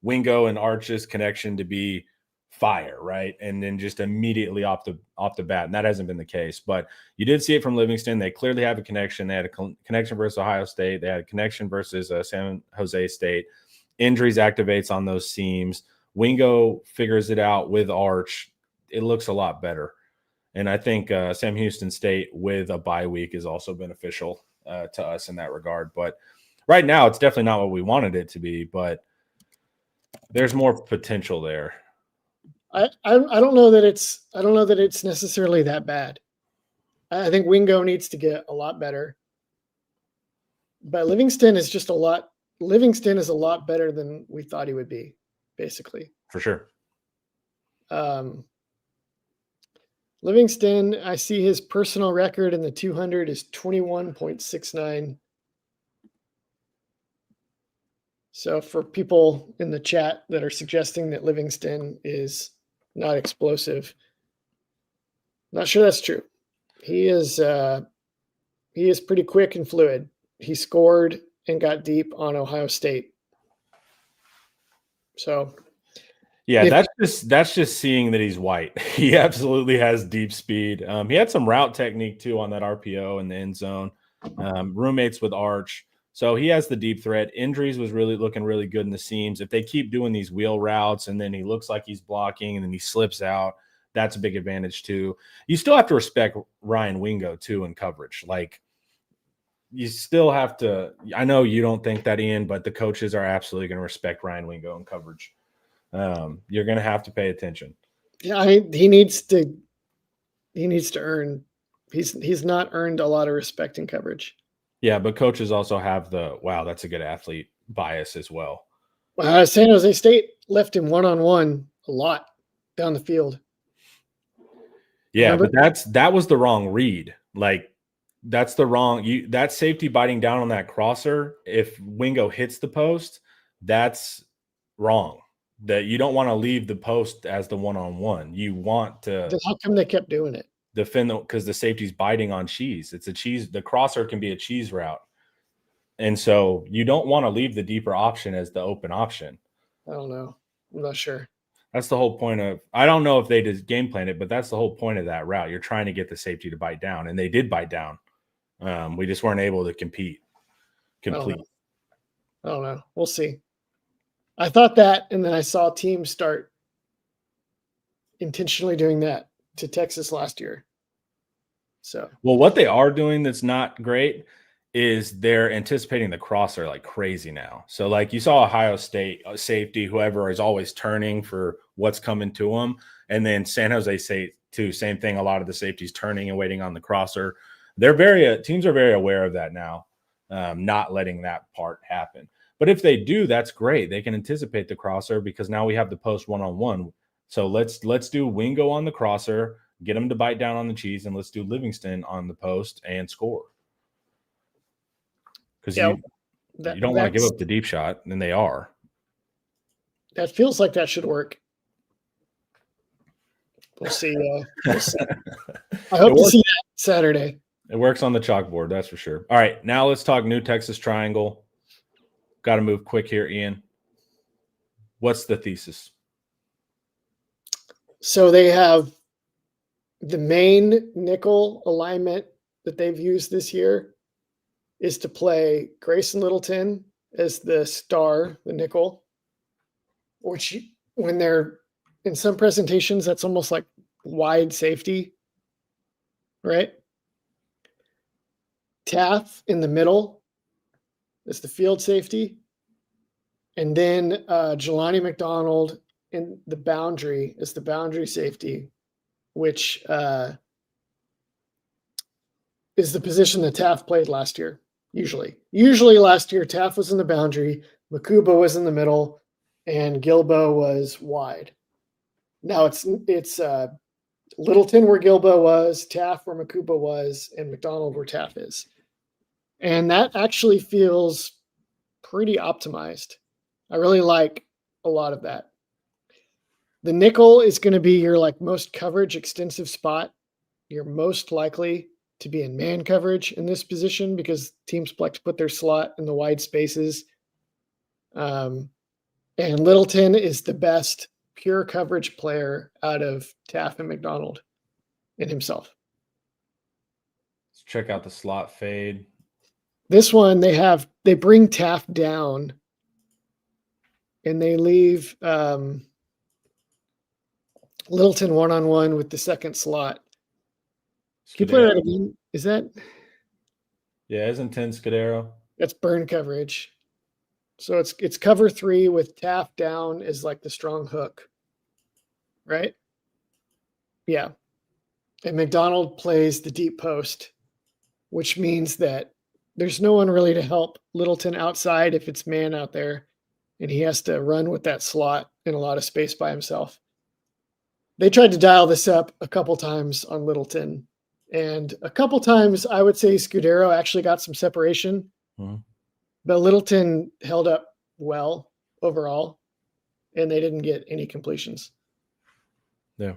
Wingo and Arch's connection to be fire, right? And then just immediately off the bat, and that hasn't been the case. But you did see it from Livingston. They clearly have a connection. They had a connection versus Ohio State. They had a connection versus San Jose State. Injuries activates on those seams. Wingo figures it out with Arch. It looks a lot better. And I think Sam Houston State with a bye week is also beneficial to us in that regard. But right now, it's definitely not what we wanted it to be, but there's more potential there. I don't know that it's necessarily that bad. I think Wingo needs to get a lot better. But Livingston is a lot better than we thought he would be, basically. For sure. Livingston, I see his personal record in the 200 is 21.69. So for people in the chat that are suggesting that Livingston is not explosive, not sure that's true. He is pretty quick and fluid. He scored and got deep on Ohio State. So yeah, that's just seeing that he's white. He absolutely has deep speed. He had some route technique too on that RPO in the end zone. Roommates with Arch. So he has the deep threat. Injuries was really looking really good in the seams. If they keep doing these wheel routes and then he looks like he's blocking and then he slips out, that's a big advantage too. You still have to respect Ryan Wingo too in coverage. Like you still have to, I know you don't think that, Ian, but the coaches are absolutely going to respect Ryan Wingo in coverage. You're going to have to pay attention. Yeah, he needs to earn. He's not earned a lot of respect in coverage. Yeah, but coaches also have wow, that's a good athlete bias as well. San Jose State left him one-on-one a lot down the field. Yeah, Remember? but that was the wrong read. Like that's the wrong that safety biting down on that crosser. If Wingo hits the post, that's wrong. That you don't want to leave the post as the one-on-one. You want to. How come they kept doing it? Defend because the safety's biting on cheese. It's a cheese. The crosser can be a cheese route, and so you don't want to leave the deeper option as the open option. I don't know. I'm not sure. That's the whole point of. I don't know if they just game plan it, but that's the whole point of that route. You're trying to get the safety to bite down, and they did bite down. We just weren't able to complete. I don't know. We'll see. I thought that, and then I saw teams start intentionally doing that to Texas last year. So, well, what they are doing that's not great is they're anticipating the crosser like crazy now. So, like you saw Ohio State safety, whoever is always turning for what's coming to them, and then San Jose State too. Same thing. A lot of the safeties turning and waiting on the crosser. Teams are very aware of that now, not letting that part happen. But if they do, that's great. They can anticipate the crosser because now we have the post one-on-one. So let's do Wingo on the crosser, get them to bite down on the cheese, and let's do Livingston on the post and score. Because you don't want to give up the deep shot, and they are. That feels like that should work. We'll see. We'll see. I hope to see that Saturday. It works on the chalkboard, that's for sure. All right, now let's talk New Texas Triangle. Got to move quick here, Ian. What's the thesis? So they have the main nickel alignment that they've used this year is to play Grayson Littleton as the star, the nickel, which when they're in some presentations, that's almost like wide safety, right? Taff in the middle is the field safety. And then Jelani McDonald in the boundary is the boundary safety, which is the position that Taff played last year. Usually last year, Taff was in the boundary, Makuba was in the middle, and Gilbo was wide. Now it's Littleton where Gilbo was, Taft where Makuba was, and McDonald where Taft is. And that actually feels pretty optimized. I really like a lot of that. The nickel is going to be your like most coverage extensive spot. You're most likely to be in man coverage in this position because teams like to put their slot in the wide spaces. And Littleton is the best pure coverage player out of Taft and McDonald in himself. Let's check out the slot fade. This one they bring Taft down and they leave Littleton one-on-one with the second slot. Can you play that again? Is that? Yeah, isn't 10 Scudero? That's burn coverage. So it's cover 3 with Taft down as like the strong hook, right? Yeah. And McDonald plays the deep post, which means that there's no one really to help Littleton outside if it's man out there, and he has to run with that slot in a lot of space by himself. They tried to dial this up a couple times on Littleton, and a couple times I would say Scudero actually got some separation. Mm-hmm. But Littleton held up well overall, and they didn't get any completions. Yeah.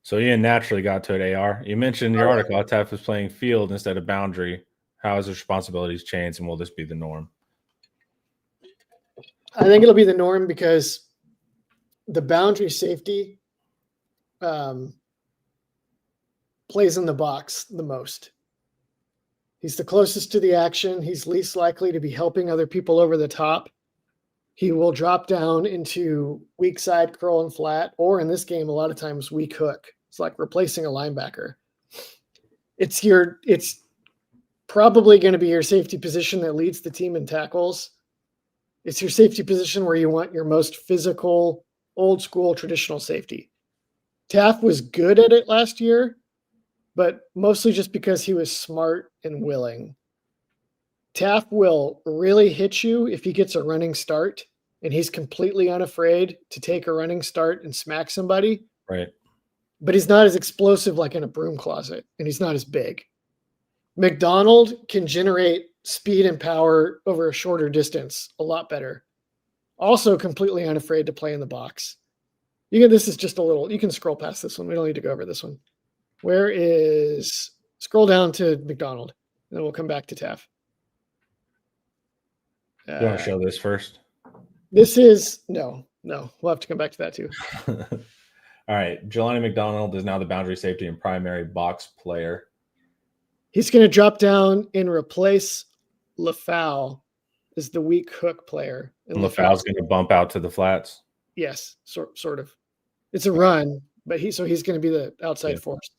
So Ian naturally got to it, AR. You mentioned in your article, Taft was playing field instead of boundary. How has his responsibilities changed, and will this be the norm? I think it'll be the norm because the boundary safety plays in the box the most. He's the closest to the action. He's least likely to be helping other people over the top. He will drop down into weak side curl and flat, or in this game, a lot of times weak hook. It's like replacing a linebacker. It's probably going to be your safety position that leads the team in tackles. It's your safety position where you want your most physical, old school, traditional safety. Taft was good at it last year, but mostly just because he was smart and willing. Taft will really hit you if he gets a running start, and he's completely unafraid to take a running start and smack somebody. Right. But he's not as explosive like in a broom closet, and he's not as big. McDonald can generate speed and power over a shorter distance a lot better. Also completely unafraid to play in the box. This is just a little, you can scroll past this one. We don't need to go over this one. Scroll down to McDonald, and then we'll come back to Taft. You want to show this first? No, we'll have to come back to that too. All right. Jelani McDonald is now the boundary safety and primary box player. He's going to drop down and replace LaFau as the weak hook player. And LaFau's going to bump out to the flats? Yes, sort of. It's a run, but he's going to be the outside force.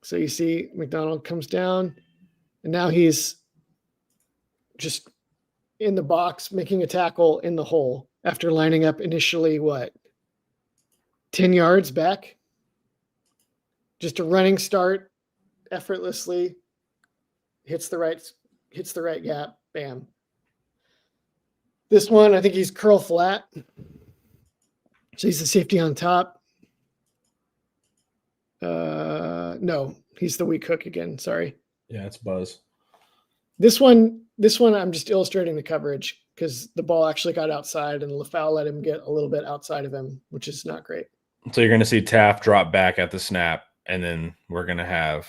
So you see McDonald comes down, and now he's just in the box making a tackle in the hole after lining up initially, 10 yards back? Just a running start, effortlessly, hits the right gap, bam. This one, I think he's curl flat. So he's the safety on top. No, he's the weak hook again. Sorry. Yeah, it's Buzz. This one, I'm just illustrating the coverage because the ball actually got outside and LaFau let him get a little bit outside of him, which is not great. So you're going to see Taft drop back at the snap, and then we're going to have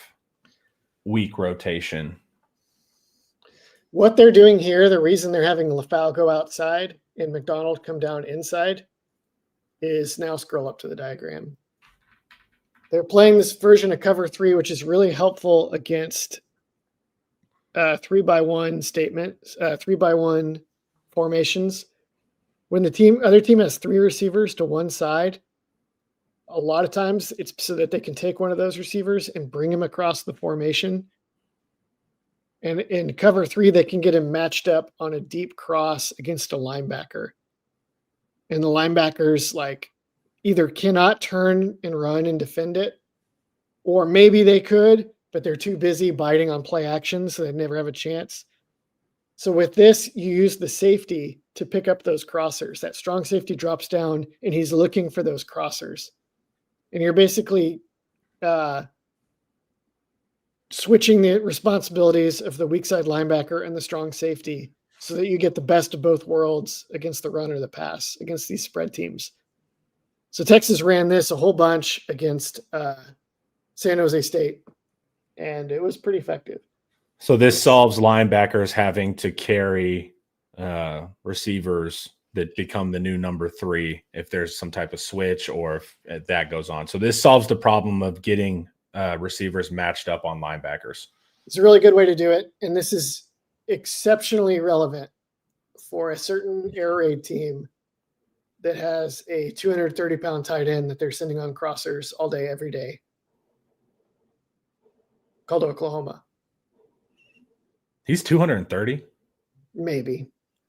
weak rotation. What they're doing here, the reason they're having LaFau go outside and McDonald come down inside is now scroll up to the diagram. They're playing this version of cover 3, which is really helpful against 3-by-1 statements, 3-by-1 formations. When the other team has 3 receivers to one side, a lot of times it's so that they can take one of those receivers and bring him across the formation. And in cover 3, they can get him matched up on a deep cross against a linebacker. And the linebackers either cannot turn and run and defend it, or maybe they could, but they're too busy biting on play action, so they never have a chance. So with this, you use the safety to pick up those crossers. That strong safety drops down and he's looking for those crossers. And you're basically switching the responsibilities of the weak side linebacker and the strong safety so that you get the best of both worlds against the run or the pass against these spread teams. So Texas ran this a whole bunch against San Jose State, and it was pretty effective. So this solves linebackers having to carry receivers that become the new number 3 if there's some type of switch or if that goes on. So this solves the problem of getting receivers matched up on linebackers. It's a really good way to do it, and this is exceptionally relevant for a certain air raid team that has a 230-pound tight end that they're sending on crossers all day, every day, called Oklahoma. He's 230? Maybe.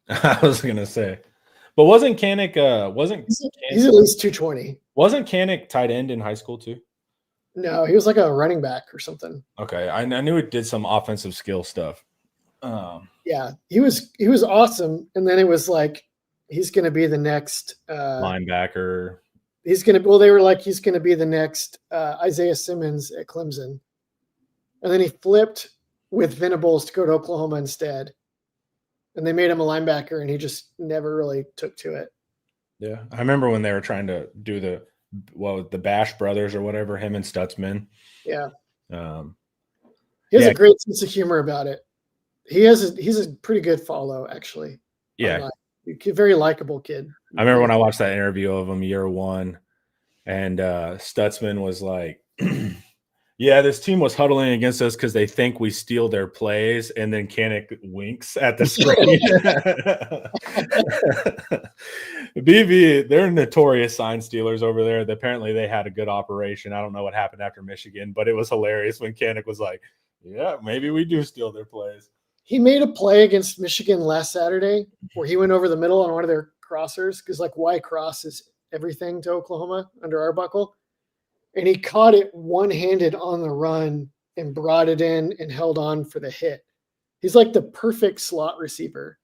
I was going to say. But wasn't Kanik he's at least 220. Wasn't Kanik tight end in high school too? No, he was like a running back or something. Okay. I knew he did some offensive skill stuff. Yeah, he was awesome. And then it was like, he's going to be the next linebacker. They were like, he's going to be the next Isaiah Simmons at Clemson. And then he flipped with Venables to go to Oklahoma instead. And they made him a linebacker, and he just never really took to it. Yeah. I remember when they were trying to do the Bash brothers or whatever, him and Stutzman. Yeah. He has a great sense of humor about it. He's a pretty good follow, actually. Yeah. Very likable kid. I remember when I watched that interview of him year 1, and Stutzman was like, yeah, this team was huddling against us because they think we steal their plays, and then Kanik winks at the screen. BV, they're notorious sign stealers over there. Apparently they had a good operation. I don't know what happened after Michigan, but it was hilarious when Kanik was like, yeah, maybe we do steal their plays. He made a play against Michigan last Saturday where he went over the middle on one of their crossers because like Y cross is everything to Oklahoma under Arbuckle. And he caught it one-handed on the run and brought it in and held on for the hit. He's like the perfect slot receiver.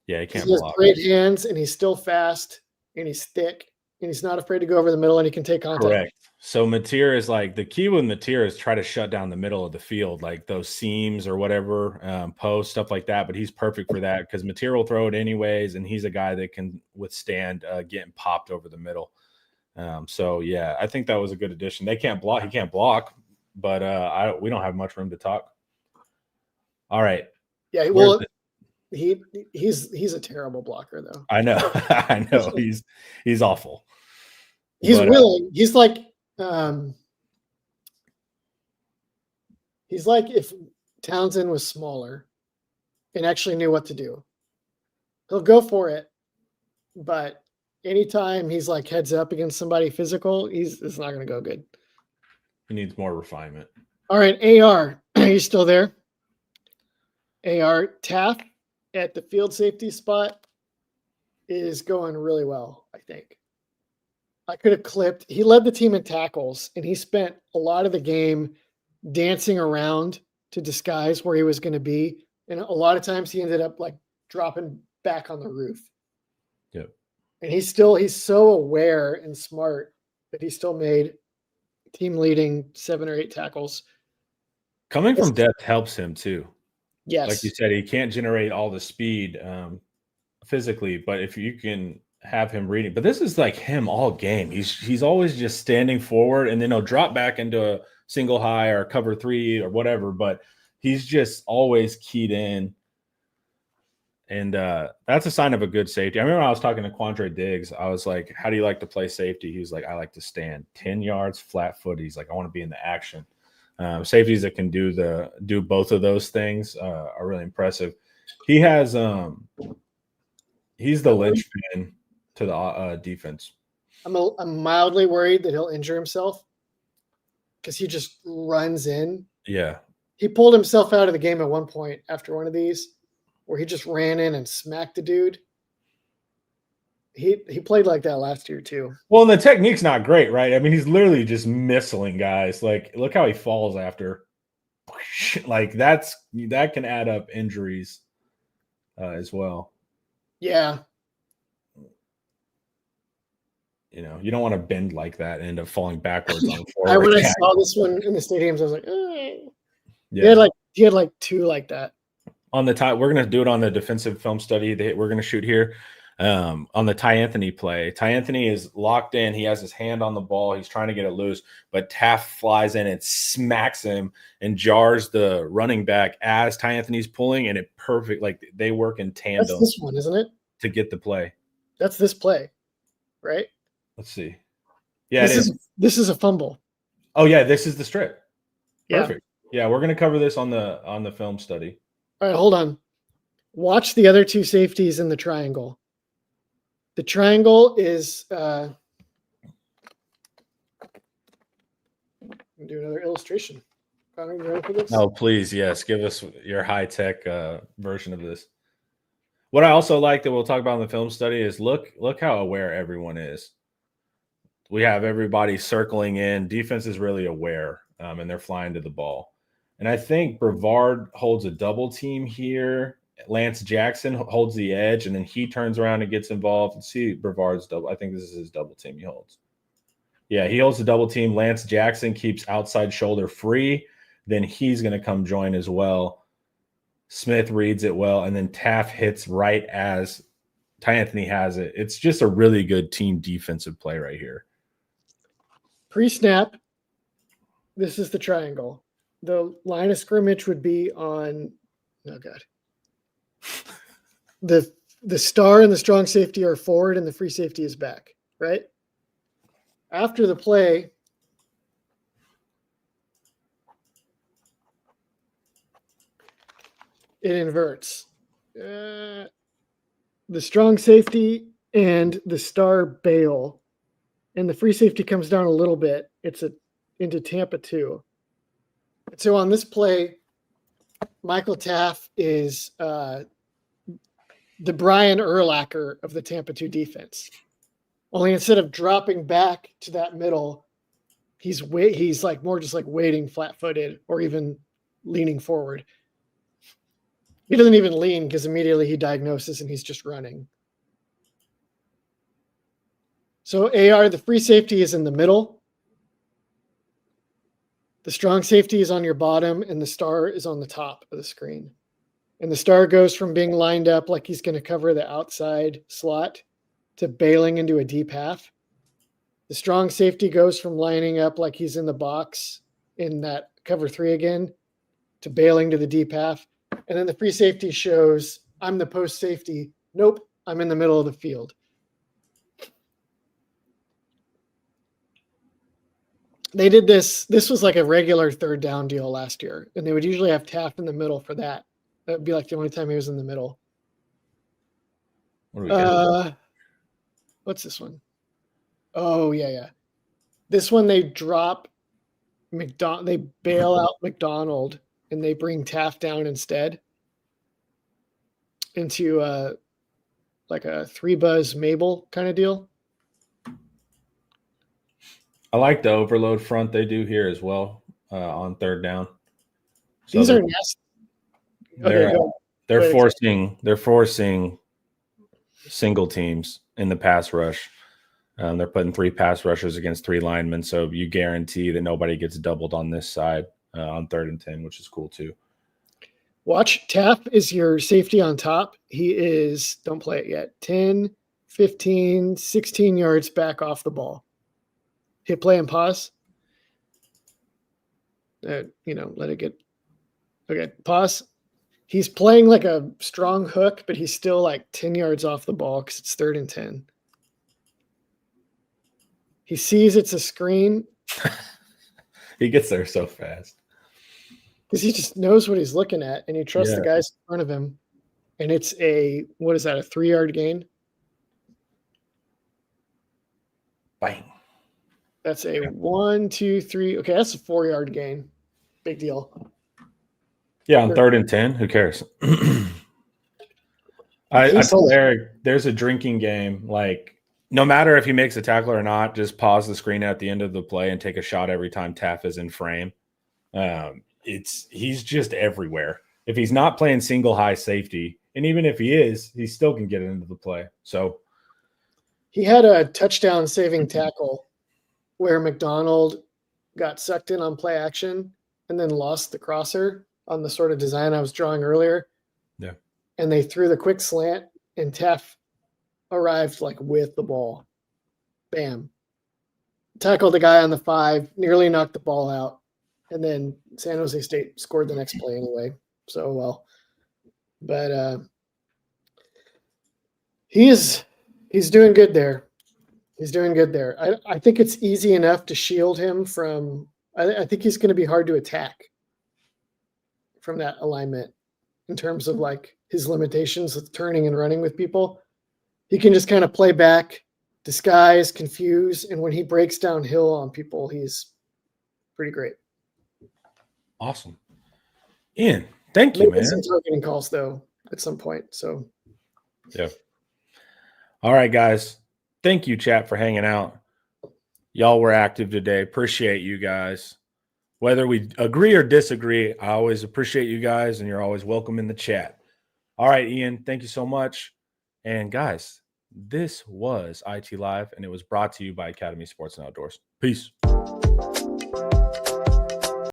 Yeah, he can't He has block. great hands, and he's still fast, and he's thick, and he's not afraid to go over the middle, and he can take contact. Correct. So Mateer is like, the key with Mateer is try to shut down the middle of the field, like those seams or whatever, post, stuff like that. But he's perfect for that because Mateer will throw it anyways, and he's a guy that can withstand getting popped over the middle. So yeah, I think that was a good addition. They can't block. He can't block, but we don't have much room to talk. All right. Yeah. Well, he's a terrible blocker though. I know. I know. He's awful. He's willing. He's like if Townsend was smaller and actually knew what to do. He'll go for it, but anytime he's like heads up against somebody physical, it's not going to go good. He needs more refinement. All right, AR, are you still there? AR Taft at the field safety spot is going really well, I think. I could have clipped. He led the team in tackles, and he spent a lot of the game dancing around to disguise where he was going to be. And a lot of times he ended up like dropping back on the roof. Yep. And he's so aware and smart that he still made team leading 7 or 8 tackles. Coming from depth helps him too. Yes. Like you said, he can't generate all the speed physically, but if you can have him reading, but this is like him all game. He's always just standing forward, and then he'll drop back into a single high or cover 3 or whatever, but he's just always keyed in. And that's a sign of a good safety. I remember when I was talking to Quandre Diggs, I was like, how do you like to play safety? He was like, I like to stand 10 yards flat foot. He's like, I want to be in the action. Safeties that can do both of those things are really impressive. He has he's the linchpin to the defense. I'm mildly worried that he'll injure himself because he just runs in. Yeah. He pulled himself out of the game at one point after one of these where he just ran in and smacked the dude. He played like that last year too. Well, and the technique's not great, right? I mean, he's literally just missiling guys. Like, look how he falls after. Like that can add up injuries as well. Yeah. You know, you don't want to bend like that and end up falling backwards on When forward. I saw this one in the stadiums, I was like, Yeah. he had like two like that. On the tie, we're going to do it on the defensive film study that we're going to shoot here. On the Ty Anthony play, Ty Anthony is locked in. He has his hand on the ball. He's trying to get it loose, but Taft flies in and smacks him and jars the running back as Ty Anthony's pulling, and it perfect. Like they work in tandem. That's this one, isn't it? To get the play. That's this play, right? Let's see. Yeah, this is a fumble. Oh yeah, this is the strip. Perfect. Yeah, we're going to cover this on the film study. All right, hold on. Watch the other two safeties in the triangle. The triangle is do another illustration. Connor, you ready for this? Oh, please, yes. Give us your high-tech version of this. What I also like that we'll talk about in the film study is look how aware everyone is. We have everybody circling in. Defense is really aware, and they're flying to the ball. And I think Brevard holds a double team here. Lance Jackson holds the edge, and then he turns around and gets involved. Let's see Brevard's double. I think this is his double team he holds. Yeah, he holds the double team. Lance Jackson keeps outside shoulder free. Then he's going to come join as well. Smith reads it well, and then Taft hits right as Ty Anthony has it. It's just a really good team defensive play right here. Pre-snap, this is the triangle. The line of scrimmage would be on, oh God. The star and the strong safety are forward and the free safety is back, right? After the play, it inverts. The strong safety and the star bail, and the free safety comes down a little bit. It's into Tampa 2. So on this play, Michael Taft is the Brian Urlacher of the Tampa 2 defense. Only instead of dropping back to that middle, he's like more just like waiting flat-footed or even leaning forward. He doesn't even lean because immediately he diagnoses and he's just running. So AR, the free safety is in the middle. The strong safety is on your bottom, and the star is on the top of the screen. And the star goes from being lined up like he's going to cover the outside slot to bailing into a deep half. The strong safety goes from lining up like he's in the box in that cover 3 again to bailing to the deep half. And then the free safety shows, I'm the post safety. Nope, I'm in the middle of the field. They did this. This was like a regular third down deal last year, and they would usually have Taft in the middle for that. That would be like the only time he was in the middle. What do we get? What's this one? Oh, yeah. This one they drop they bail out McDonald, and they bring Taft down instead into like a 3-buzz Mabel kind of deal. I like the overload front they do here as well on third down. So These are nasty. They're forcing single teams in the pass rush. They're putting 3 pass rushers against 3 linemen, so you guarantee that nobody gets doubled on this side on 3rd and 10, which is cool too. Watch, Taft is your safety on top. He is, don't play it yet, 10, 15, 16 yards back off the ball. Hit play and pause. Let it get. Okay, pause. He's playing like a strong hook, but he's still like 10 yards off the ball because it's 3rd and 10. He sees it's a screen. He gets there so fast. Because he just knows what he's looking at, and he trusts the guys in front of him. And it's a 3-yard gain? Bang. That's a 1, 2, 3. Okay, that's a 4-yard gain. Big deal. Yeah, on 3rd and 10, who cares? I told Eric, there's a drinking game. Like, no matter if he makes a tackle or not, just pause the screen at the end of the play and take a shot every time Taft is in frame. He's just everywhere. If he's not playing single high safety, And even if he is, he still can get it into the play. So he had a touchdown saving tackle where McDonald got sucked in on play action and then lost the crosser on the sort of design I was drawing earlier. Yeah. And they threw the quick slant and Teff arrived like with the ball. Bam. Tackled the guy on the 5, nearly knocked the ball out. And then San Jose State scored the next play anyway. So well. But he's doing good there. He's doing good there. I think it's easy enough to shield him from I think he's going to be hard to attack from that alignment in terms of like his limitations with turning and running with people. He can just kind of play back, disguise, confuse, and when he breaks downhill on people, he's pretty great. Awesome. Ian, thank you, man. Some targeting calls though at some point. So yeah. All right, guys. Thank you, chat, for hanging out. Y'all were active today. Appreciate you guys. Whether we agree or disagree, I always appreciate you guys, and you're always welcome in the chat. All right, Ian, thank you so much. And guys, this was IT Live, and it was brought to you by Academy Sports and Outdoors. Peace.